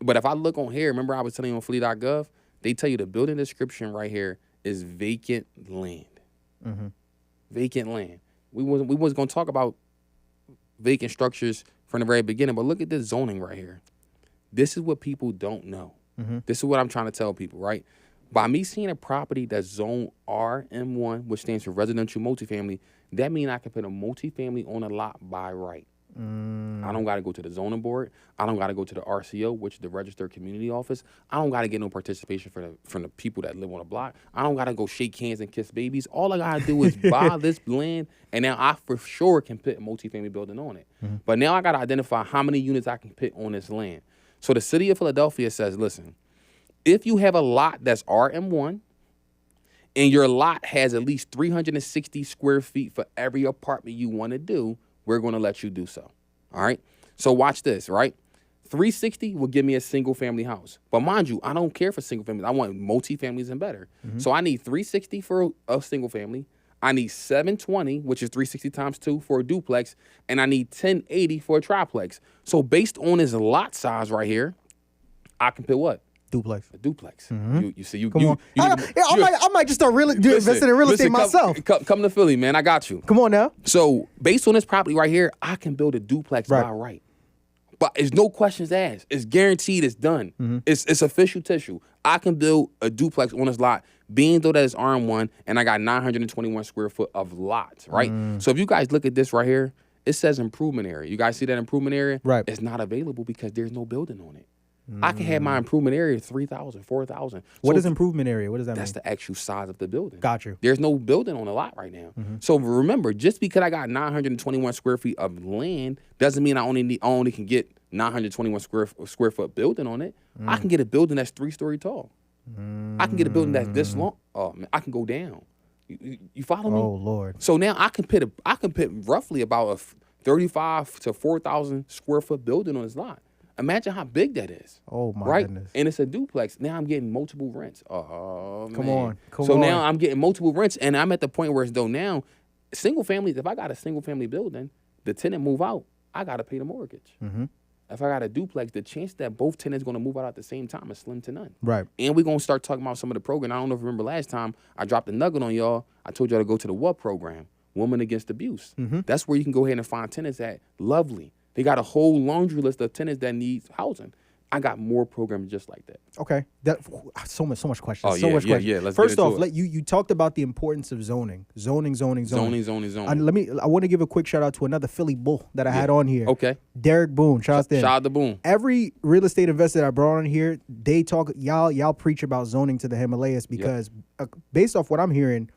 But if I look on here, remember I was telling you on fleet.gov, they tell you the building description right here is vacant land. Vacant land. We wasn't gonna talk about vacant structures from the very beginning, but look at this zoning right here. This is what people don't know. This is what I'm trying to tell people, right? By me seeing a property that's zone RM1, which stands for residential multifamily, that means I can put a multifamily on a lot by right. I don't got to go to the zoning board. I don't got to go to the RCO, which is the registered community office. I don't got to get no participation from the people that live on the block. I don't got to go shake hands and kiss babies. All I got to do is buy this land, and now I for sure can put a multifamily building on it. But now I got to identify how many units I can put on this land. So the city of Philadelphia says, listen, if you have a lot that's RM1 and your lot has at least 360 square feet for every apartment you want to do, we're going to let you do so. All right? So watch this, right? 360 will give me a single family house. But mind you, I don't care for single families. I want multi-families and better. So I need 360 for a single family. I need 720, which is 360 times 2 for a duplex. And I need 1080 for a triplex. So based on this lot size right here, I can put what? Duplex. A duplex. You see, Come on. I might just start investing in real estate myself. Come to Philly, man. I got you. Come on now. So based on this property right here, I can build a duplex by right. But it's no questions asked. It's guaranteed. It's done. It's official tissue. I can build a duplex on this lot, being though that it's RM1, and I got 921 square foot of lots, right? So if you guys look at this right here, it says improvement area. You guys see that improvement area? Right. It's not available because there's no building on it. I can have my improvement area 3,000, 4,000. What is improvement area? What does that mean? That's the actual size of the building. Got you. There's no building on the lot right now. So remember, just because I got 921 square feet of land doesn't mean I only can get 921 square foot building on it. I can get a building that's 3-story tall. I can get a building that's this long. Oh man, I can go down. You follow me? Oh Lord. So now I can put roughly about a 35 to 4,000 square foot building on this lot. Imagine how big that is. Oh my goodness. And it's a duplex. Now I'm getting multiple rents. Oh, Come man. on. So now I'm getting multiple rents, and I'm at the point where it's though now, single families, if I got a single family building, the tenant move out, I got to pay the mortgage. If I got a duplex, the chance that both tenants going to move out at the same time is slim to none. Right. And we're going to start talking about some of the program. I don't know if you remember last time I dropped a nugget on y'all. I told y'all to go to the WUP program, Women Against Abuse. That's where you can go ahead and find tenants at. Lovely. They got a whole laundry list of tenants that need housing. I got more programs just like that. Okay. So much questions. Oh, so much questions. Yeah. Let's First get into off, it. you talked about the importance of zoning. Zoning. Zoning. I want to give a quick shout out to another Philly bull that I had on here. Okay. Derek Boone. Shout out to him. Shout out to Boone. Every real estate investor that I brought on here, they talk y'all preach about zoning to the Himalayas because based off what I'm hearing,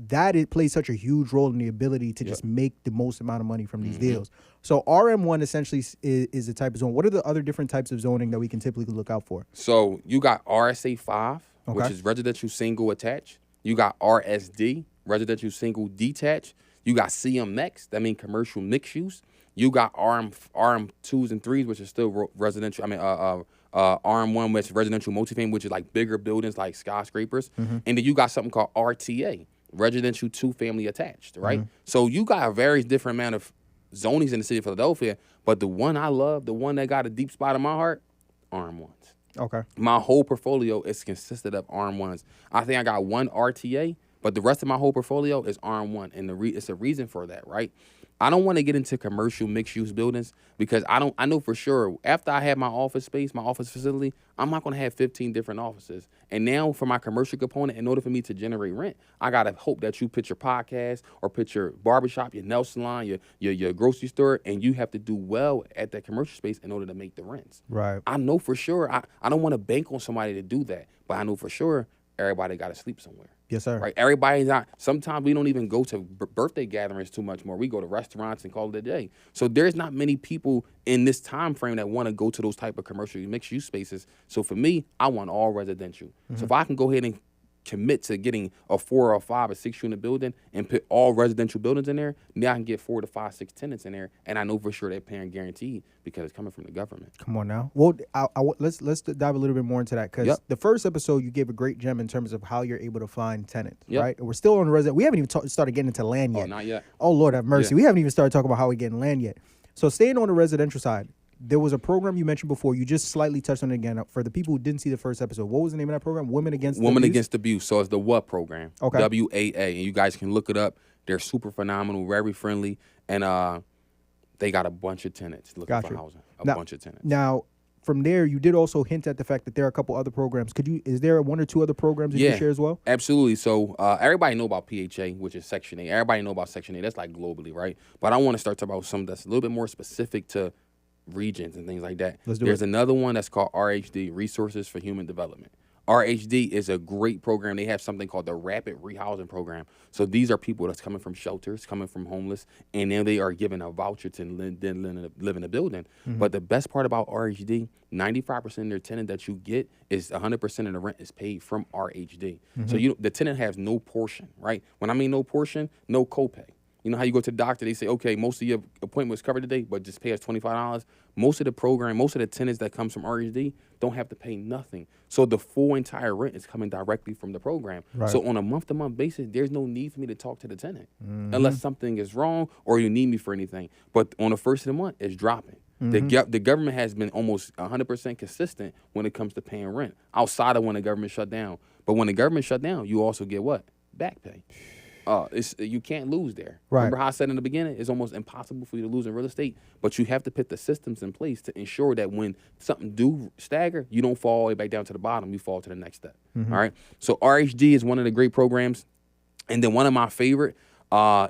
that it plays such a huge role in the ability to just make the most amount of money from these deals. So RM1 essentially is a type of zone. What are the other different types of zoning that we can typically look out for? So you got RSA 5, which is residential single attached. You got RSD, residential single detached. You got CMX, that means commercial mixed use. You got RM2s and 3s, which is still residential. RM1, which is residential multifamily, which is like bigger buildings like skyscrapers. And then you got something called RTA, residential 2-family attached, right? So you got a very different amount of zonings in the city of Philadelphia, but the one I love, the one that got a deep spot in my heart, RM1s. Okay. My whole portfolio is consisted of RM1s. I think I got one RTA, but the rest of my whole portfolio is RM1, and it's a reason for that, right? I don't want to get into commercial mixed-use buildings because I know for sure after I have my office space, my office facility, I'm not going to have 15 different offices. And now for my commercial component, in order for me to generate rent, I got to hope that you put your podcast or put your barbershop, your nail salon, your grocery store, and you have to do well at that commercial space in order to make the rents. Right. I know for sure. I don't want to bank on somebody to do that, but I know for sure everybody got to sleep somewhere. Yes, sir. Right? Everybody's not. Sometimes we don't even go to birthday gatherings too much more. We go to restaurants and call it a day. So there's not many people in this time frame that want to go to those type of commercial mixed use spaces. So for me, I want all residential. So if I can go ahead and commit to getting a 4 or 5 or 6 unit building and put all residential buildings in there, now I can get 4 to 5, 6 tenants in there, and I know for sure they're paying guaranteed because it's coming from the government. Come on now. Well, let's dive a little bit more into that because the first episode you gave a great gem in terms of how you're able to find tenants, right? And we're still on the resident. We haven't even started getting into land yet. Oh, not yet. Oh, Lord have mercy. We haven't even started talking about how we get in land yet. So staying on the residential side, there was a program you mentioned before. You just slightly touched on it again. For the people who didn't see the first episode, what was the name of that program? Women Against Abuse. So it's the WAA program. Okay. WAA. And you guys can look it up. They're super phenomenal, very friendly, and they got a bunch of tenants looking for housing. A bunch of tenants. Now, from there, you did also hint at the fact that there are a couple other programs. Is there 1 or 2 other programs that you can share as well? Absolutely. So everybody know about PHA, which is Section 8. Everybody know about Section 8. That's like globally, right? But I want to start talking about something that's a little bit more specific to regions and things like that. There's another one that's called RHD, Resources for Human Development. RHD is a great program. They have something called the Rapid Rehousing Program. So these are people that's coming from shelters, coming from homeless, and then they are given a voucher to live in a building. But the best part about RHD, 95% of their tenant that you get is 100% of the rent is paid from RHD. So the tenant has no portion, right? When I mean no portion, no copay. You know how you go to the doctor, they say, okay, most of your appointment was covered today, but just pay us $25. Most of the tenants that comes from RHD don't have to pay nothing. So the full entire rent is coming directly from the program. Right. So on a month-to-month basis, there's no need for me to talk to the tenant unless something is wrong or you need me for anything. But on the first of the month, it's dropping. The government has been almost 100% consistent when it comes to paying rent outside of when the government shut down. But when the government shut down, you also get what? Back pay. You can't lose there. Right. Remember how I said in the beginning, it's almost impossible for you to lose in real estate, but you have to put the systems in place to ensure that when something do stagger, you don't fall all the way back down to the bottom, you fall to the next step. All right. So RHD is one of the great programs. And then one of my favorite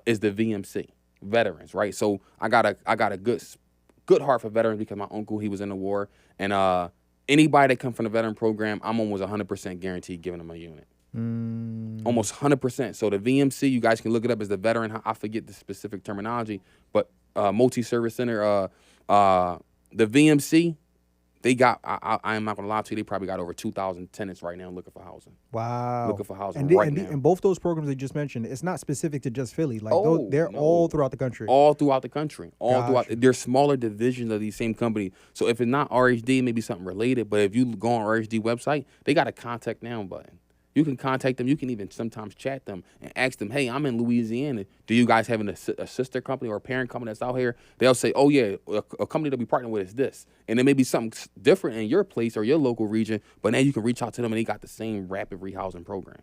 is the VMC, veterans, right? So I got a good heart for veterans because my uncle, he was in the war. And anybody that come from the veteran program, I'm almost 100% guaranteed giving them a unit. Almost 100%. So the VMC, you guys can look it up as the veteran. I forget the specific terminology, but multi-service center. The VMC, they got. I am not gonna lie to you. They probably got over 2,000 tenants right now looking for housing. Wow. Looking for housing now. And both those programs they just mentioned, it's not specific to just Philly. Like they're all throughout the country. All throughout the country. There's smaller divisions of these same companies. So if it's not RHD, maybe something related. But if you go on RHD website, they got a contact now button. You can contact them. You can even sometimes chat them and ask them, hey, I'm in Louisiana. Do you guys have a sister company or a parent company that's out here? They'll say, oh, yeah, a company that we partner with is this. And there may be something different in your place or your local region, but now you can reach out to them and they got the same rapid rehousing program.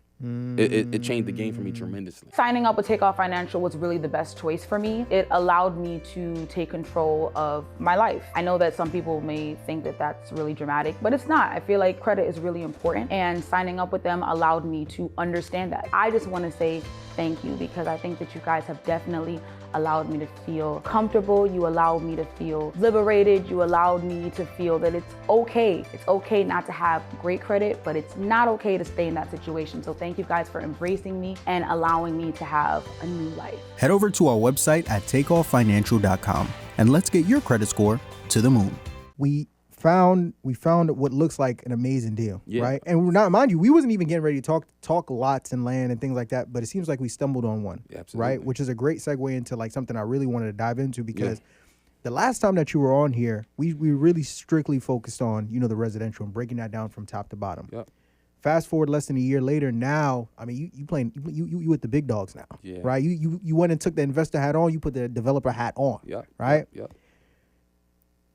It changed the game for me tremendously. Signing up with Takeoff Financial was really the best choice for me. It allowed me to take control of my life. I know that some people may think that that's really dramatic, but it's not. I feel like credit is really important, and signing up with them allowed me to understand that. I just want to say thank you because I think that you guys have definitely allowed me to feel comfortable. You allowed me to feel liberated. You allowed me to feel that it's okay. It's okay not to have great credit, but it's not okay to stay in that situation. So thank you guys for embracing me and allowing me to have a new life. Head over to our website at takeofffinancial.com and let's get your credit score to the moon. We found what looks like an amazing deal, right? And mind you, we wasn't even getting ready to talk lots and land and things like that, but it seems like we stumbled on one, right? Which is a great segue into like something I really wanted to dive into because the last time that you were on here, we really strictly focused on, the residential and breaking that down from top to bottom. Fast forward less than a year later, now, I mean, you with the big dogs now, right? You went and took the investor hat on, you put the developer hat on, right?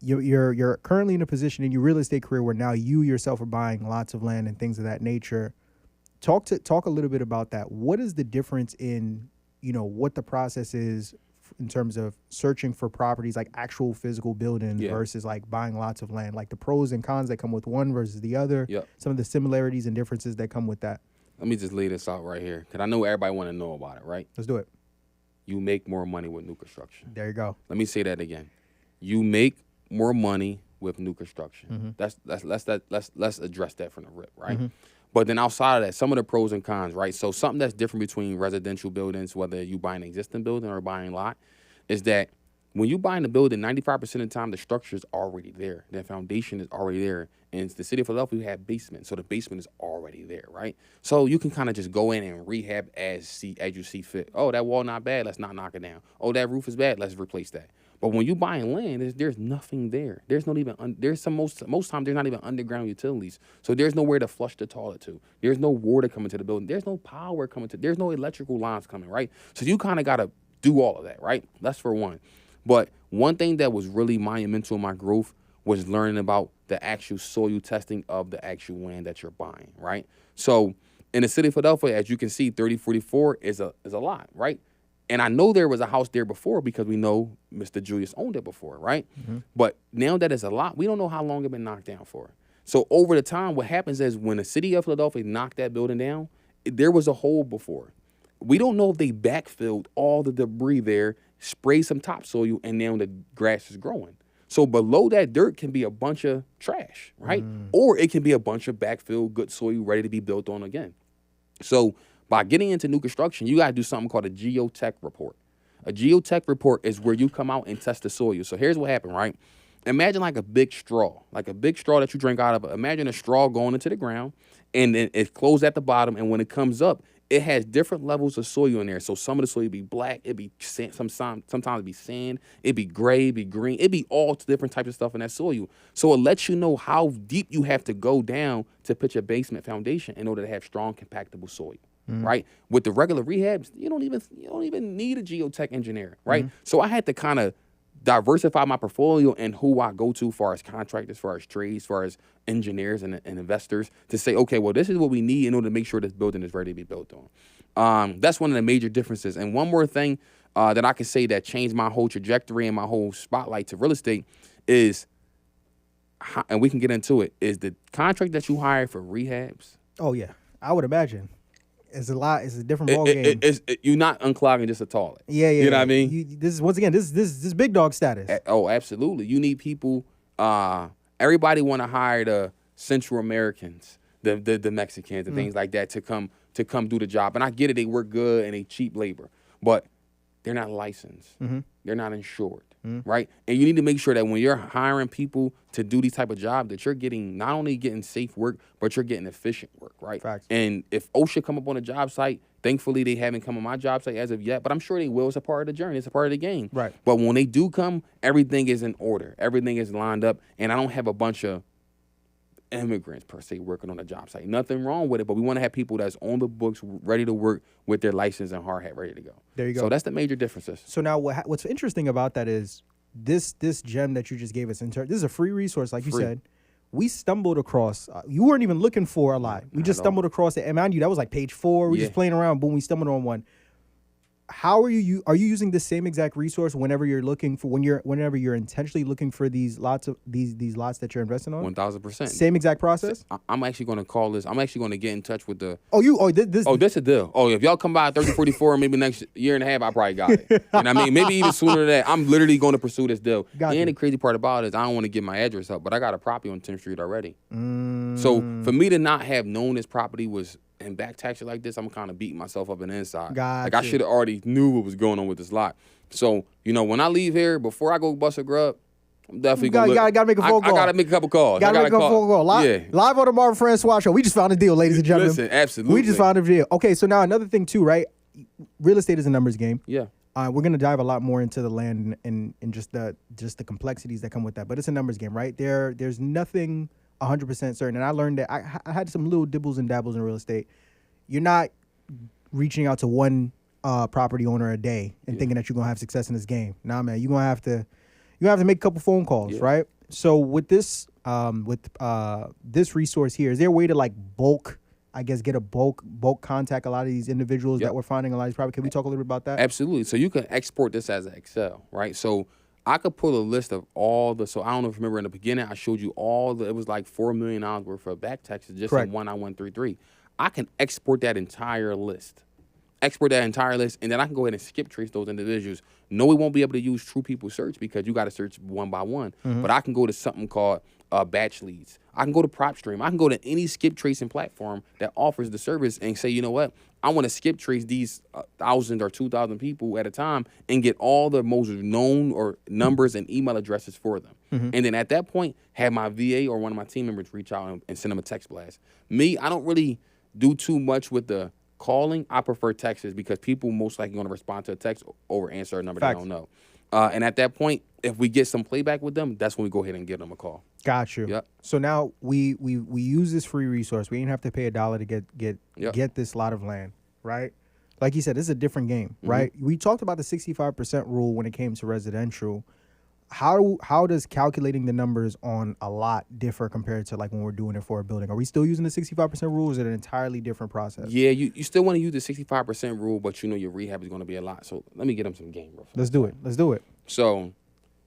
You're currently in a position in your real estate career where now you yourself are buying lots of land and things of that nature. Talk a little bit about that. What is the difference in, what the process is in terms of searching for properties like actual physical buildings versus like buying lots of land, like the pros and cons that come with one versus the other, some of the similarities and differences that come with that. Let me just lay this out right here because I know everybody want to know about it, right? Let's do it. You make more money with new construction. There you go. Let me say that again. You make more money with new construction. Let's address that from the rip, right? But then outside of that, some of the pros and cons, right? So something that's different between residential buildings, whether you buy an existing building or buying a lot, is that when you buy in a building, 95% of the time, the structure is already there. The foundation is already there. In the city of Philadelphia, you have basement. So the basement is already there, right? So you can kind of just go in and rehab as you see fit. Oh, that wall not bad. Let's not knock it down. Oh, that roof is bad. Let's replace that. But when you buying land, there's nothing there. There's not even most times there's not even underground utilities. So there's nowhere to flush the toilet to. There's no water coming to the building. There's no power coming to. There's no electrical lines coming, right? So you kind of got to do all of that, right? That's for one. But one thing that was really monumental in my growth was learning about the actual soil testing of the actual land that you're buying, right? So in the city of Philadelphia, as you can see, 3044 is a lot, right? And I know there was a house there before because we know Mr. Julius owned it before, right? But now that it's a lot, we don't know how long it's been knocked down for. So over the time, what happens is when the city of Philadelphia knocked that building down, there was a hole before. We don't know if they backfilled all the debris there, sprayed some topsoil, and now the grass is growing. So below that dirt can be a bunch of trash, right? Or it can be a bunch of backfilled good soil ready to be built on again. So by getting into new construction, you got to do something called a geotech report. A geotech report is where you come out and test the soil. So here's what happened, right? Imagine like a big straw that you drink out of. Imagine a straw going into the ground, and then it's closed at the bottom, and when it comes up, it has different levels of soil in there. So some of the soil be black, it'd be sand, sometimes it'd be sand, it'd be gray, it'd be green, it'd be all different types of stuff in that soil. So it lets you know how deep you have to go down to pitch a basement foundation in order to have strong, compactable soil. Right? With the regular rehabs, you don't even need a geotech engineer, right? So I had to kind of diversify my portfolio and who I go to as far as contractors, as far as trades, as far as engineers and investors to say, okay, well, this is what we need in order to make sure this building is ready to be built on. That's one of the major differences. And one more thing that I can say that changed my whole trajectory and my whole spotlight to real estate is, and we can get into it, is the contract that you hire for rehabs. Oh, yeah. I would imagine. It's a lot. It's a different ballgame. You're not unclogging just a toilet. Yeah. You know what I mean? This is once again. This is big dog status. Oh, absolutely. You need people. Everybody want to hire the Central Americans, the Mexicans, and things like that to come do the job. And I get it. They work good and they cheap labor, but they're not licensed. They're not insured. Right? And you need to make sure that when you're hiring people to do these type of jobs, that you're getting not only getting safe work, but you're getting efficient work, right? Facts. And if OSHA come up on a job site, thankfully they haven't come on my job site as of yet, but I'm sure they will. It's a part of the journey. It's a part of the game. Right. But when they do come, everything is in order. Everything is lined up, and I don't have a bunch of immigrants per se working on a job site. Nothing wrong with it, but we want to have people that's on the books, ready to work with their license and hard hat ready to go. There you go. So that's the major differences. So now what's interesting about that is this gem that you just gave us. This is a free resource, like you said. We stumbled across. You weren't even looking for a lot. We just stumbled across it. And mind you, that was like page 4. We just playing around. Boom, we stumbled on one. How are you using the same exact resource whenever you're looking for whenever you're intentionally looking for these lots of these lots that you're investing on? 1,000%. Same exact process. I'm actually going to call this. I'm actually going to get in touch with the. This a deal. Oh, if y'all come by 3044, maybe next year and a half, I probably got it. And I mean, maybe even sooner than that. I'm literally going to pursue this deal. And the crazy part about it is I don't want to give my address up, but I got a property on 10th Street already. So for me to not have known this property was. And back taxes like this, I'm kind of beating myself up in the inside. Like I should have already knew what was going on with this lot. So, when I leave here, before I go bust a grub, I'm definitely going to gotta make a phone call. I got to make a couple calls. Gotta make a phone call. Live on the Marvin Francois Show. We just found a deal, ladies and gentlemen. Listen, absolutely. We just found a deal. Okay, so now another thing too, right? Real estate is a numbers game. Yeah. We're gonna dive a lot more into the land and just the complexities that come with that. But it's a numbers game, right? There's nothing 100% certain. And I learned that I had some little dibbles and dabbles in real estate. You're not reaching out to one property owner a day and thinking that you're gonna have success in this game. Nah, man, you're gonna have to make a couple phone calls, right? So with this this resource here, is there a way to like get a bulk contact a lot of these individuals that we're finding a lot of these properties? Can we talk a little bit about that? Absolutely. So you can export this as an Excel, right? So I could pull a list of all so I don't know if you remember in the beginning, I showed you it was like $4 million worth of back taxes just in 19133. I can export that entire list. export that entire list, and then I can go ahead and skip trace those individuals. No, we won't be able to use True People Search because you got to search one by one. But I can go to something called batch leads. I can go to PropStream. I can go to any skip tracing platform that offers the service and say, you know what? I want to skip trace these 1,000 or 2,000 people at a time and get all the most known or numbers and email addresses for them. And then at that point, have my VA or one of my team members reach out and send them a text blast. Me, I don't really do too much with the calling. I prefer texts because people most likely going to respond to a text or answer a number Facts. they don't know. And at that point, if we get some playback with them, that's when we go ahead and give them a call. Got you. Yep. So now we use this free resource. We ain't have to pay $1 to get this lot of land, right? Like you said, this is a different game, right? We talked about the 65% rule when it came to residential. How does calculating the numbers on a lot differ compared to like when we're doing it for a building? Are we still using the 65% rule? Or is it an entirely different process? Yeah, you still want to use the 65% rule, but you know your rehab is going to be a lot. So let me get them some game. Bro. Let's do it. So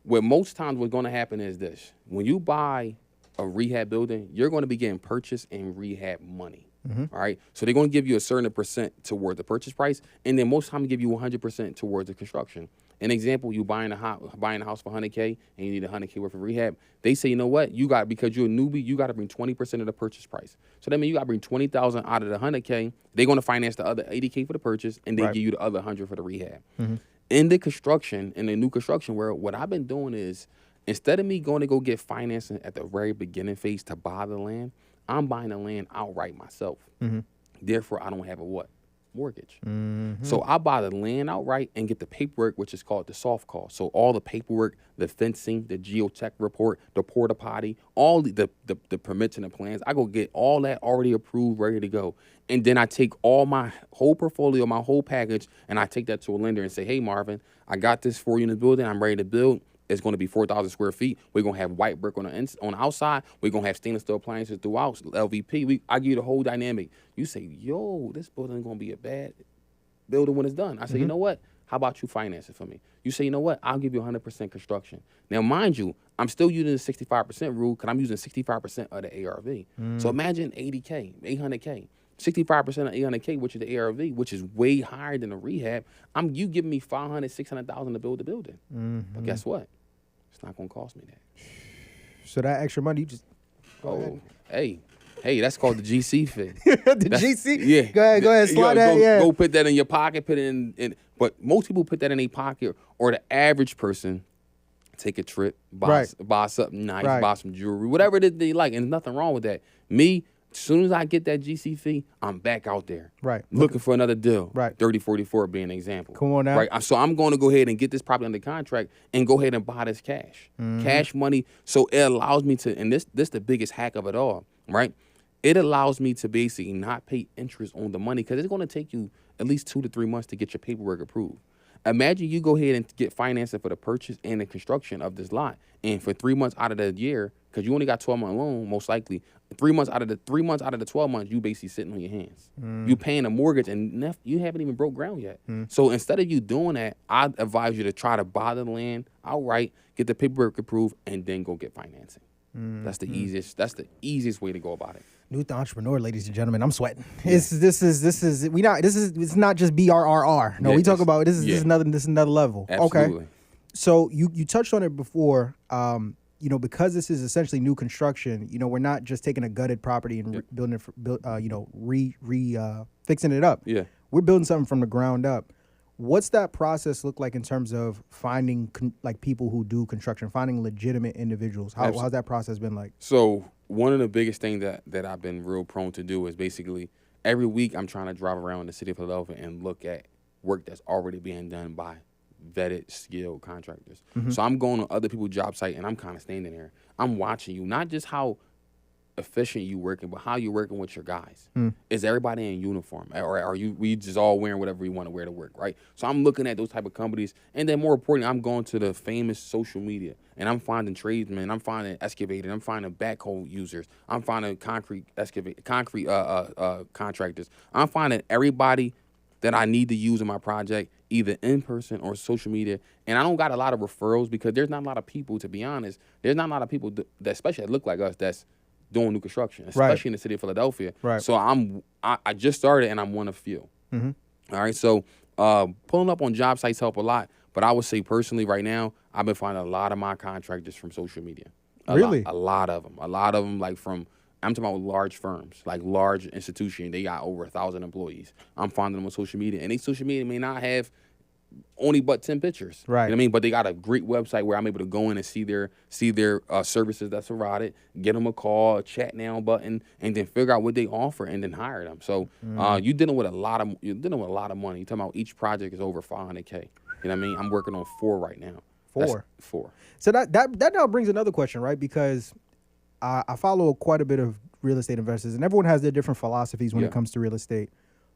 what most times what's going to happen is this. When you buy a rehab building, you're going to be getting purchase and rehab money. All right. So they're going to give you a certain percent toward the purchase price, and then most times give you 100% towards the construction. An example, you buying a house for $100K and you need $100K worth of rehab. They say, you know what? Because you're a newbie, you got to bring 20% of the purchase price. So that means you got to bring $20,000 out of the $100K. They're going to finance the other $80K for the purchase, and they give you the other $100 for the rehab. In the construction, in the new construction, where what I've been doing is instead of me going to go get financing at the very beginning phase to buy the land, I'm buying the land outright myself. Therefore, I don't have a what? Mortgage. So I buy the land outright and get the paperwork, which is called the soft call. So all the paperwork, the fencing, the geotech report, the porta potty, all the permits and the plans, I go get all that already approved, ready to go. And then I take all my whole portfolio, my whole package, and I take that to a lender and say, hey, Marvin, I got this 4-unit building. I'm ready to build. It's going to be 4,000 square feet. We're going to have white brick on the outside. We're going to have stainless steel appliances throughout, LVP. I give you the whole dynamic. You say, yo, this building is going to be a bad building when it's done. I say, you know what? How about you finance it for me? You say, you know what? I'll give you 100% construction. Now, mind you, I'm still using the 65% rule because I'm using 65% of the ARV. So imagine 80K, 800K. 65% of 800K, which is the ARV, which is way higher than the rehab. You giving me $500,000, $600,000 to build the building. But guess what? It's not going to cost me that. So that extra money, you just hey, that's called the GC fee. GC? Yeah. Go ahead, slide that. Go put that in your pocket, put it in. But most people put that in their pocket, or the average person take a trip, buy something nice, buy some jewelry, whatever it is they like, and there's nothing wrong with that. Me, as soon as I get that GC fee, I'm back out there. Looking for another deal. 3044 being an example. Come on now. Right. So I'm going to go ahead and get this property under contract and go ahead and buy this cash. Cash money. So it allows me to, and this the biggest hack of it all, right? It allows me to basically not pay interest on the money because it's going to take you at least 2 to 3 months to get your paperwork approved. Imagine you go ahead and get financing for the purchase and the construction of this lot. And for 3 months out of the year, because you only got 12-month loan, most likely, 3 months out of the 12 months, you basically sitting on your hands. You paying a mortgage and you haven't even broke ground yet. So instead of you doing that, I advise you to try to buy the land outright, get the paperwork approved, and then go get financing. That's the easiest. That's the easiest way to go about it. New to entrepreneur, ladies and gentlemen. I'm sweating. This is it's not just BRRR. No, we talk about this is another level. Absolutely. Okay. So you touched on it before. Because this is essentially new construction, we're not just taking a gutted property and building it, fixing it up. Yeah. We're building something from the ground up. What's that process look like in terms of finding people who do construction, finding legitimate individuals? How's that process been like? So one of the biggest things that I've been real prone to do is basically every week I'm trying to drive around the city of Philadelphia and look at work that's already being done by vetted, skilled contractors. So I'm going to other people's job site and I'm kind of standing there. I'm watching you, not just how efficient you working, but how you working with your guys. Is everybody in uniform, or are we just all wearing whatever we want to wear to work, right? So I'm looking at those type of companies, and then more importantly, I'm going to the famous social media, and I'm finding tradesmen, I'm finding excavators, I'm finding backhoe users, I'm finding concrete contractors. I'm finding everybody that I need to use in my project, either in person or social media. And I don't got a lot of referrals because there's not a lot of people, to be honest, there's not a lot of people that especially that look like us, that's doing new construction, especially in the city of Philadelphia. Right. So I just started and I'm one of few. All right, so pulling up on job sites help a lot, but I would say personally right now, I've been finding a lot of my contractors from social media. Really? A lot of them, like from, I'm talking about large firms, like large institutions. They got over 1,000 employees. I'm finding them on social media, and they social media may not have only but 10 pictures. Right. You know what I mean? But they got a great website where I'm able to go in and see their services that's provided, get them a call, a chat now button, and then figure out what they offer and then hire them. So you're dealing with a lot of money. You're talking about each project is over 500K. You know what I mean? I'm working on 4 right now. 4. So that now brings another question, right? Because I follow quite a bit of real estate investors, and everyone has their different philosophies when it comes to real estate.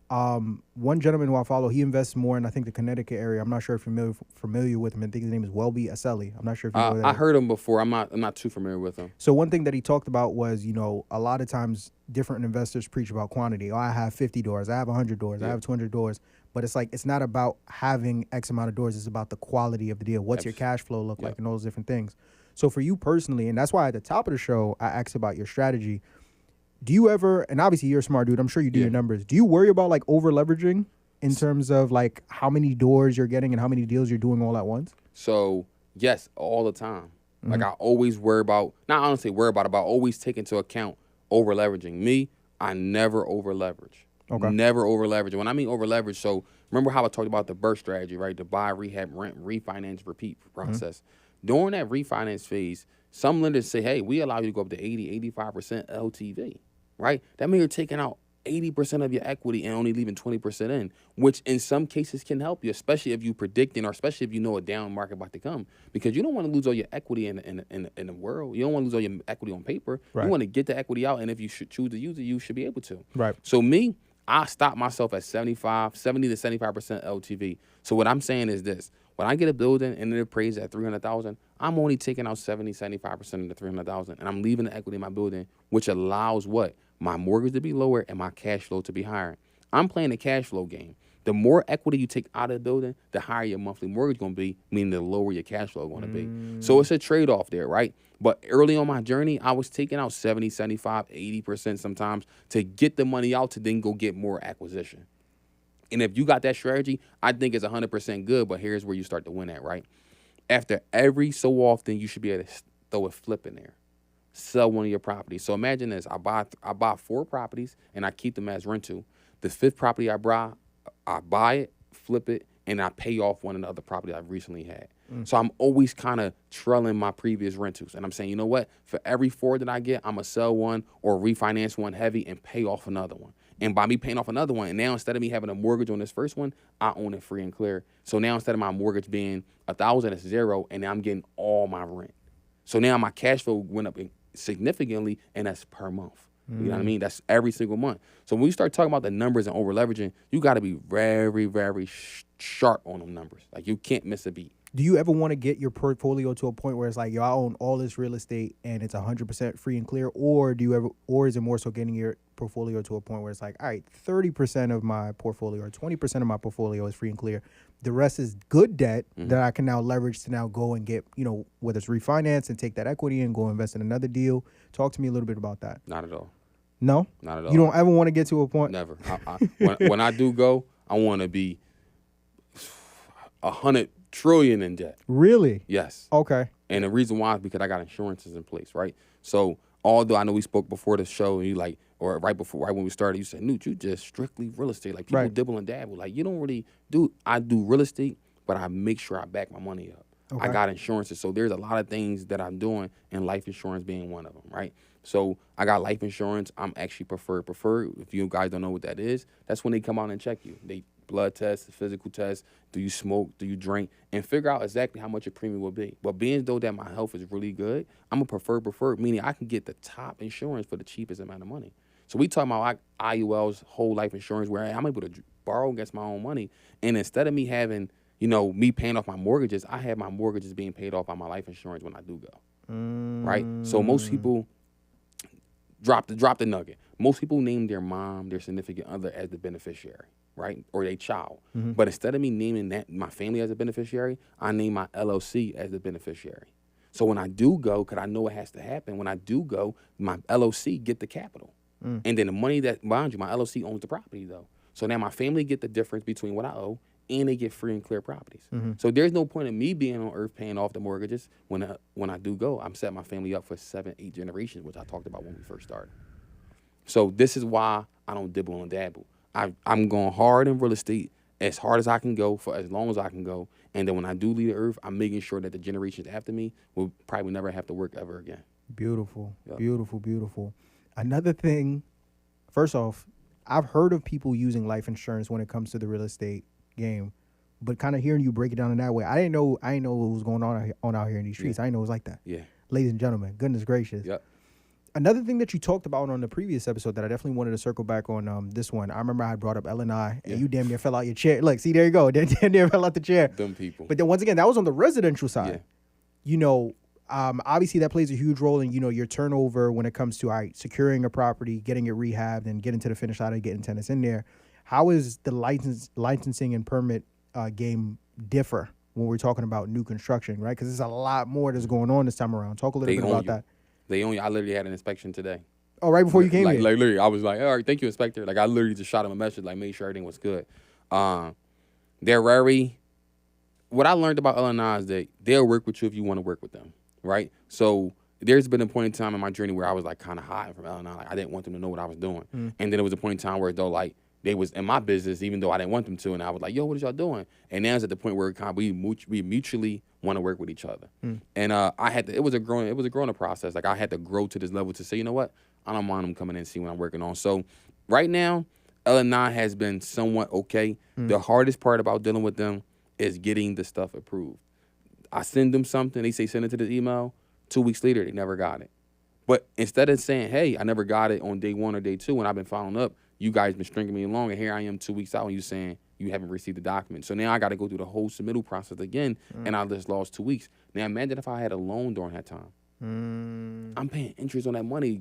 One gentleman who I follow, he invests more in, I think, the Connecticut area. I'm not sure if you're familiar with him. I think his name is Welby Aselli. I'm not sure if you know that. I heard him before. I'm not too familiar with him. So one thing that he talked about was, a lot of times different investors preach about quantity. Oh, I have 50 doors. I have 100 doors. I have 200 doors. But it's like, it's not about having X amount of doors. It's about the quality of the deal. What's your cash flow look like and all those different things. So for you personally, and that's why at the top of the show, I asked about your strategy. Do you ever, and obviously you're a smart dude, I'm sure you do your numbers. Do you worry about like over leveraging in terms of like how many doors you're getting and how many deals you're doing all at once? So yes, all the time. Like I always worry about, not honestly worry about it, but I always take into account over leveraging. Me, I never over leverage. Okay. Never over leverage. When I mean over leverage, so remember how I talked about the BRRRR strategy, right? The buy, rehab, rent, refinance, repeat process. During that refinance phase, some lenders say, hey, we allow you to go up to 80, 85% LTV, right? That means you're taking out 80% of your equity and only leaving 20% in, which in some cases can help you, especially if you predicting or especially if you know a down market about to come, because you don't want to lose all your equity in the world. You don't want to lose all your equity on paper. Right. You want to get the equity out, and if you should choose to use it, you should be able to. Right. So me, I stop myself at 70 to 75% LTV. So what I'm saying is this. When I get a building and it appraised at $300,000, I'm only taking out 75% of the $300,000, and I'm leaving the equity in my building, which allows what? My mortgage to be lower and my cash flow to be higher. I'm playing the cash flow game. The more equity you take out of the building, the higher your monthly mortgage going to be, meaning the lower your cash flow going to be. So it's a trade-off there, right? But early on my journey, I was taking out 70, 75, 80% sometimes to get the money out to then go get more acquisition. And if you got that strategy, I think it's 100% good, but here's where you start to win at, right? After every so often, you should be able to throw a flip in there. Sell one of your properties. So imagine this. I buy 4 properties, and I keep them as rental. The 5th property I buy it, flip it, and I pay off one of the other properties I've recently had. So I'm always kind of trailing my previous rentals. And I'm saying, you know what? For every 4 that I get, I'm going to sell one or refinance one heavy and pay off another one. And by me paying off another one, and now instead of me having a mortgage on this first one, I own it free and clear. So now instead of my mortgage being $1,000, it's 0, and now I'm getting all my rent. So now my cash flow went up significantly, and that's per month. You know what I mean? That's every single month. So when you start talking about the numbers and over leveraging, you got to be very, very sharp on them numbers. Like you can't miss a beat. Do you ever want to get your portfolio to a point where it's like, yo, I own all this real estate and it's 100% free and clear, or or is it more so getting your portfolio to a point where it's like, all right, 30% of my portfolio or 20% of my portfolio is free and clear. The rest is good debt that I can now leverage to now go and get, whether it's refinance and take that equity and go invest in another deal. Talk to me a little bit about that. Not at all. No? Not at all. You don't ever want to get to a point? Never. When I do go, I want to be 100 trillion in debt. Really? Yes. Okay. And the reason why is because I got insurances in place, right? So although I know we spoke before the show, and you right when we started, you said, Newt, you just strictly real estate. Like people dibble and dabble. Like you don't really I do real estate, but I make sure I back my money up. Okay. I got insurances. So there's a lot of things that I'm doing, and life insurance being one of them, right? So I got life insurance. I'm actually preferred. If you guys don't know what that is, that's when they come out and check you. They blood test, physical test. Do you smoke? Do you drink? And figure out exactly how much your premium will be. But being though that my health is really good, I'm a preferred, meaning I can get the top insurance for the cheapest amount of money. So we talking about IUL's whole life insurance where I'm able to borrow against my own money. And instead of me having, me paying off my mortgages, I have my mortgages being paid off by my life insurance when I do go. Right? So most people drop the nugget. Most people name their mom, their significant other as the beneficiary, right? Or their child. But instead of me naming my family as a beneficiary, I name my LLC as the beneficiary. So when I do go, because I know it has to happen, when I do go, my LLC get the capital. And then the money that, mind you, my LLC owns the property though. So now my family get the difference between what I owe and they get free and clear properties. So there's no point in me being on earth paying off the mortgages when I do go. I'm setting my family up for 7, 8 generations, which I talked about when we first started. So this is why I don't dibble and dabble. I'm going hard in real estate, as hard as I can go for as long as I can go. And then when I do leave the earth, I'm making sure that the generations after me will probably never have to work ever again. Beautiful, Yep. beautiful, beautiful. Another thing, first off, I've heard of people using life insurance when it comes to the real estate game, but kind of hearing you break it down in that way, I didn't know what was going on out here in these streets. I didn't know it was like that. Yeah. Ladies and gentlemen, goodness gracious. Yep. Another thing that you talked about on the previous episode that I definitely wanted to circle back on this one. I remember I had brought up L&I, and you damn near fell out your chair. Look, see, there you go. Damn near fell out the chair. Them people. But then once again, that was on the residential side. Yeah. You know, obviously that plays a huge role in, you know, your turnover when it comes to securing a property, getting it rehabbed, and getting to the finish line and getting tenants in there. How is the licensing and permit game differ when we're talking about new construction, right? Because there's a lot more that's going on this time around. Talk a little bit about that. I literally had an inspection today. Oh, right before you came here? Like literally, I was like, all right, thank you, inspector. Like, I literally just shot him a message, like, made sure everything was good. They're very, what I learned about L&I is that they'll work with you if you want to work with them, right? So there's been a point in time in my journey where I was, like, kind of hiding from L&I. Like, I didn't want them to know what I was doing. And then there was a point in time where, though, like, they was in my business, even though I didn't want them to, and I was like, yo, what is y'all doing? And now it's at the point where we mutually want to work with each other. And I had to, it was a growing process. Like, I had to grow to this level to say, you know what? I don't mind them coming in and see what I'm working on. So right now, L&I has been somewhat okay. The hardest part about dealing with them is getting the stuff approved. I send them something, they say send it to this email. 2 weeks later, they never got it. But instead of saying, hey, I never got it on day 1 or day 2, and I've been following up, you guys been stringing me along, and here I am 2 weeks out, and you saying you haven't received the document. So now I got to go through the whole submittal process again, and I just lost 2 weeks. Now imagine if I had a loan during that time. I'm paying interest on that money.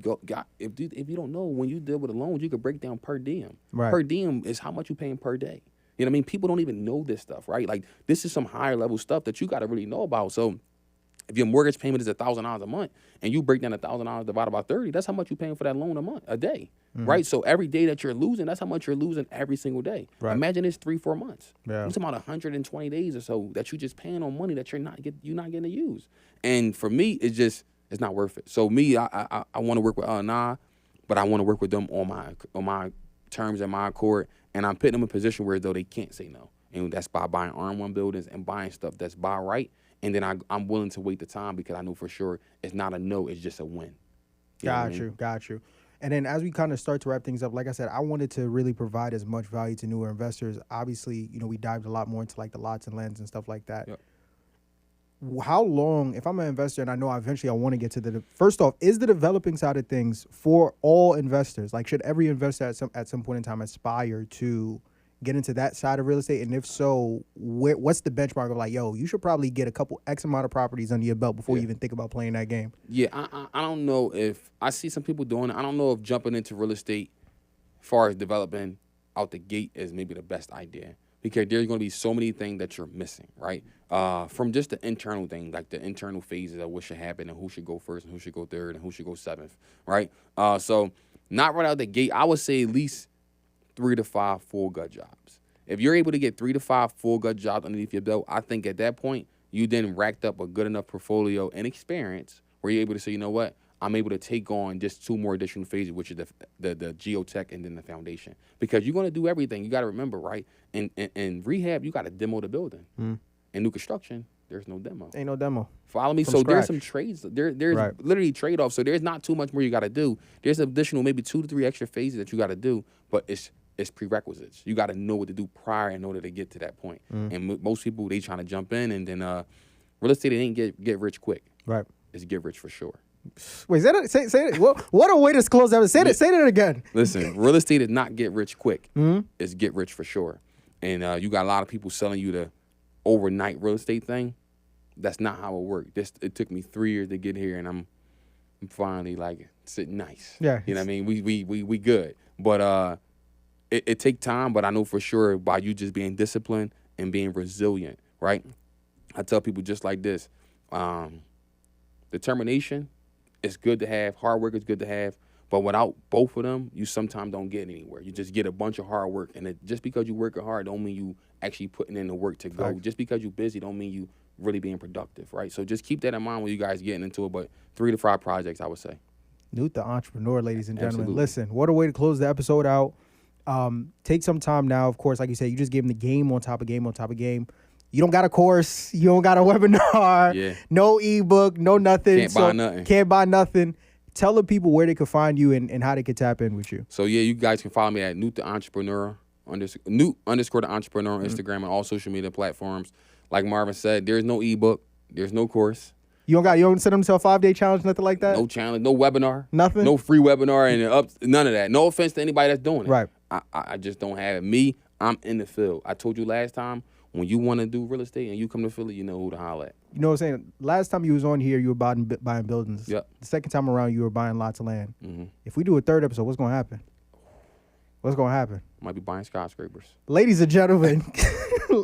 If you don't know, when you deal with a loan, you could break down per diem. Right. Per diem is how much you paying per day. You know what I mean? People don't even know this stuff, right? Like, this is some higher level stuff that you got to really know about. So if your mortgage payment is $1,000 a month and you break down $1,000 divided by 30, that's how much you're paying for that loan a day, right? So every day that you're losing, that's how much you're losing every single day. Right. Imagine it's 3-4 months. Yeah. I'm talking about 120 days or so that you just paying on money that you're not getting to use. And for me, it's not worth it. So me, I want to work with L&I, but I want to work with them on my terms and my accord, and I'm putting them in a position where though they can't say no, and that's by buying R1 buildings and buying stuff that's by right. And then I'm willing to wait the time because I know for sure it's not a no, it's just a win. Got you. And then as we kind of start to wrap things up, like I said, I wanted to really provide as much value to newer investors. Obviously, you know, we dived a lot more into like the lots and lands and stuff like that. Yep. How long, if I'm an investor and I know eventually I want to get to first off, is the developing side of things for all investors? Like, should every investor at some point in time aspire to get into that side of real estate? And if so, what's the benchmark of like, yo, you should probably get a couple X amount of properties under your belt before you even think about playing that game? Yeah, I don't know if I see some people doing it. I don't know if jumping into real estate as far as developing out the gate is maybe the best idea, because there's going to be so many things that you're missing, right? From just the internal thing, like the internal phases of what should happen and who should go first and who should go third and who should go seventh, right? So not right out the gate, I would say at least 3 to 5 full gut jobs. If you're able to get 3 to 5 full gut jobs underneath your belt, I think at that point, you then racked up a good enough portfolio and experience where you're able to say, you know what, I'm able to take on just 2 more additional phases, which is the geotech and then the foundation. Because you're going to do everything. You got to remember, right? In rehab, you got to demo the building. In new construction, there's no demo. Ain't no demo. Follow me? From So scratch. there's some trades. There's literally trade-offs. So there's not too much more you got to do. There's additional maybe 2 to 3 extra phases that you got to do, but it's prerequisites. You got to know what to do prior in order to get to that point. And most people, they trying to jump in, and then real estate, it ain't get rich quick. Right. It's get rich for sure. Wait, say it. What a way to close that. Say it again. Listen, real estate is not get rich quick. It's get rich for sure. And you got a lot of people selling you the overnight real estate thing. That's not how it worked. It took me 3 years to get here, and I'm finally like sitting nice. Yeah. You know what I mean? We good. But it take time, but I know for sure by you just being disciplined and being resilient, right? I tell people just like this. Determination is good to have. Hard work is good to have. But without both of them, you sometimes don't get anywhere. You just get a bunch of hard work. And just because you working hard don't mean you actually putting in the work to go. Right. Just because you're busy don't mean you really being productive, right? So just keep that in mind when you guys getting into it. But 3 to 5 projects, I would say. Newt, the entrepreneur, ladies and gentlemen. Absolutely. Listen, what a way to close the episode out. Take some time now. Of course, like you said, you just gave him the game on top of game on top of game. You don't got a course. You don't got a webinar. Yeah. No ebook. No nothing. Can't buy nothing. Can't buy nothing. Tell the people where they can find you and how they can tap in with you. So yeah, you guys can follow me at Newt the Entrepreneur, Newt _ the Entrepreneur on Instagram and all social media platforms. Like Marvin said, there's no ebook, there's no course, You don't set them to a 5-day challenge, nothing like that? no challenge, no webinar, Nothing? no free webinar, and none of that. No offense to anybody that's doing it. Right. I just don't have it. Me, I'm in the field. I told you last time, when you want to do real estate and you come to Philly, you know who to holler at. You know what I'm saying? Last time you was on here, you were buying buildings. Yep. The second time around, you were buying lots of land. Mm-hmm. If we do a third episode, what's going to happen? What's going to happen? Might be buying skyscrapers. Ladies and gentlemen,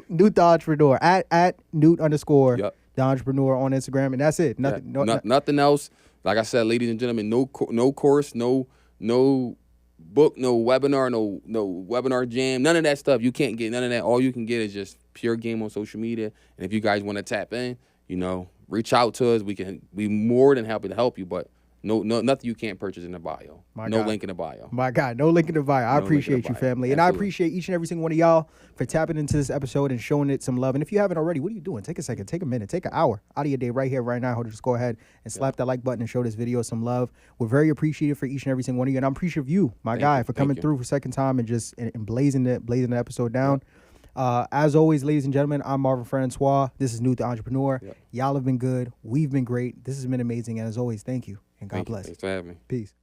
Newt the Entrepreneur at Newt _ Yep. the Entrepreneur on Instagram, and that's it. Nothing. Yeah, nothing else. Like I said, ladies and gentlemen, no course, no book, no webinar, no webinar jam, none of that stuff. You can't get none of that. All you can get is just pure game on social media. And if you guys want to tap in, reach out to us. We can be more than happy to help you. But no, nothing you can't purchase in the bio. No link in the bio. My God, no link in the bio. I No link in the appreciate you, bio. family. And I Absolutely. appreciate each and every single one of y'all for tapping into this episode and showing it some love. And if you haven't already, what are you doing? Take a second, take a minute, take an hour out of your day right here, right now. Just go ahead and slap that like button and show this video some love. We're very appreciative for each and every single one of you. And I'm appreciative of you, my Thank guy, you. for Thank coming you. through for a second time and just and blazing the episode down. As always, ladies and gentlemen, I'm Marvin Francois. This is Newt the Entrepreneur. Yep. Y'all have been good. We've been great. This has been amazing. And as always, thank you. And God Thank you. bless. Thanks for having me. Peace.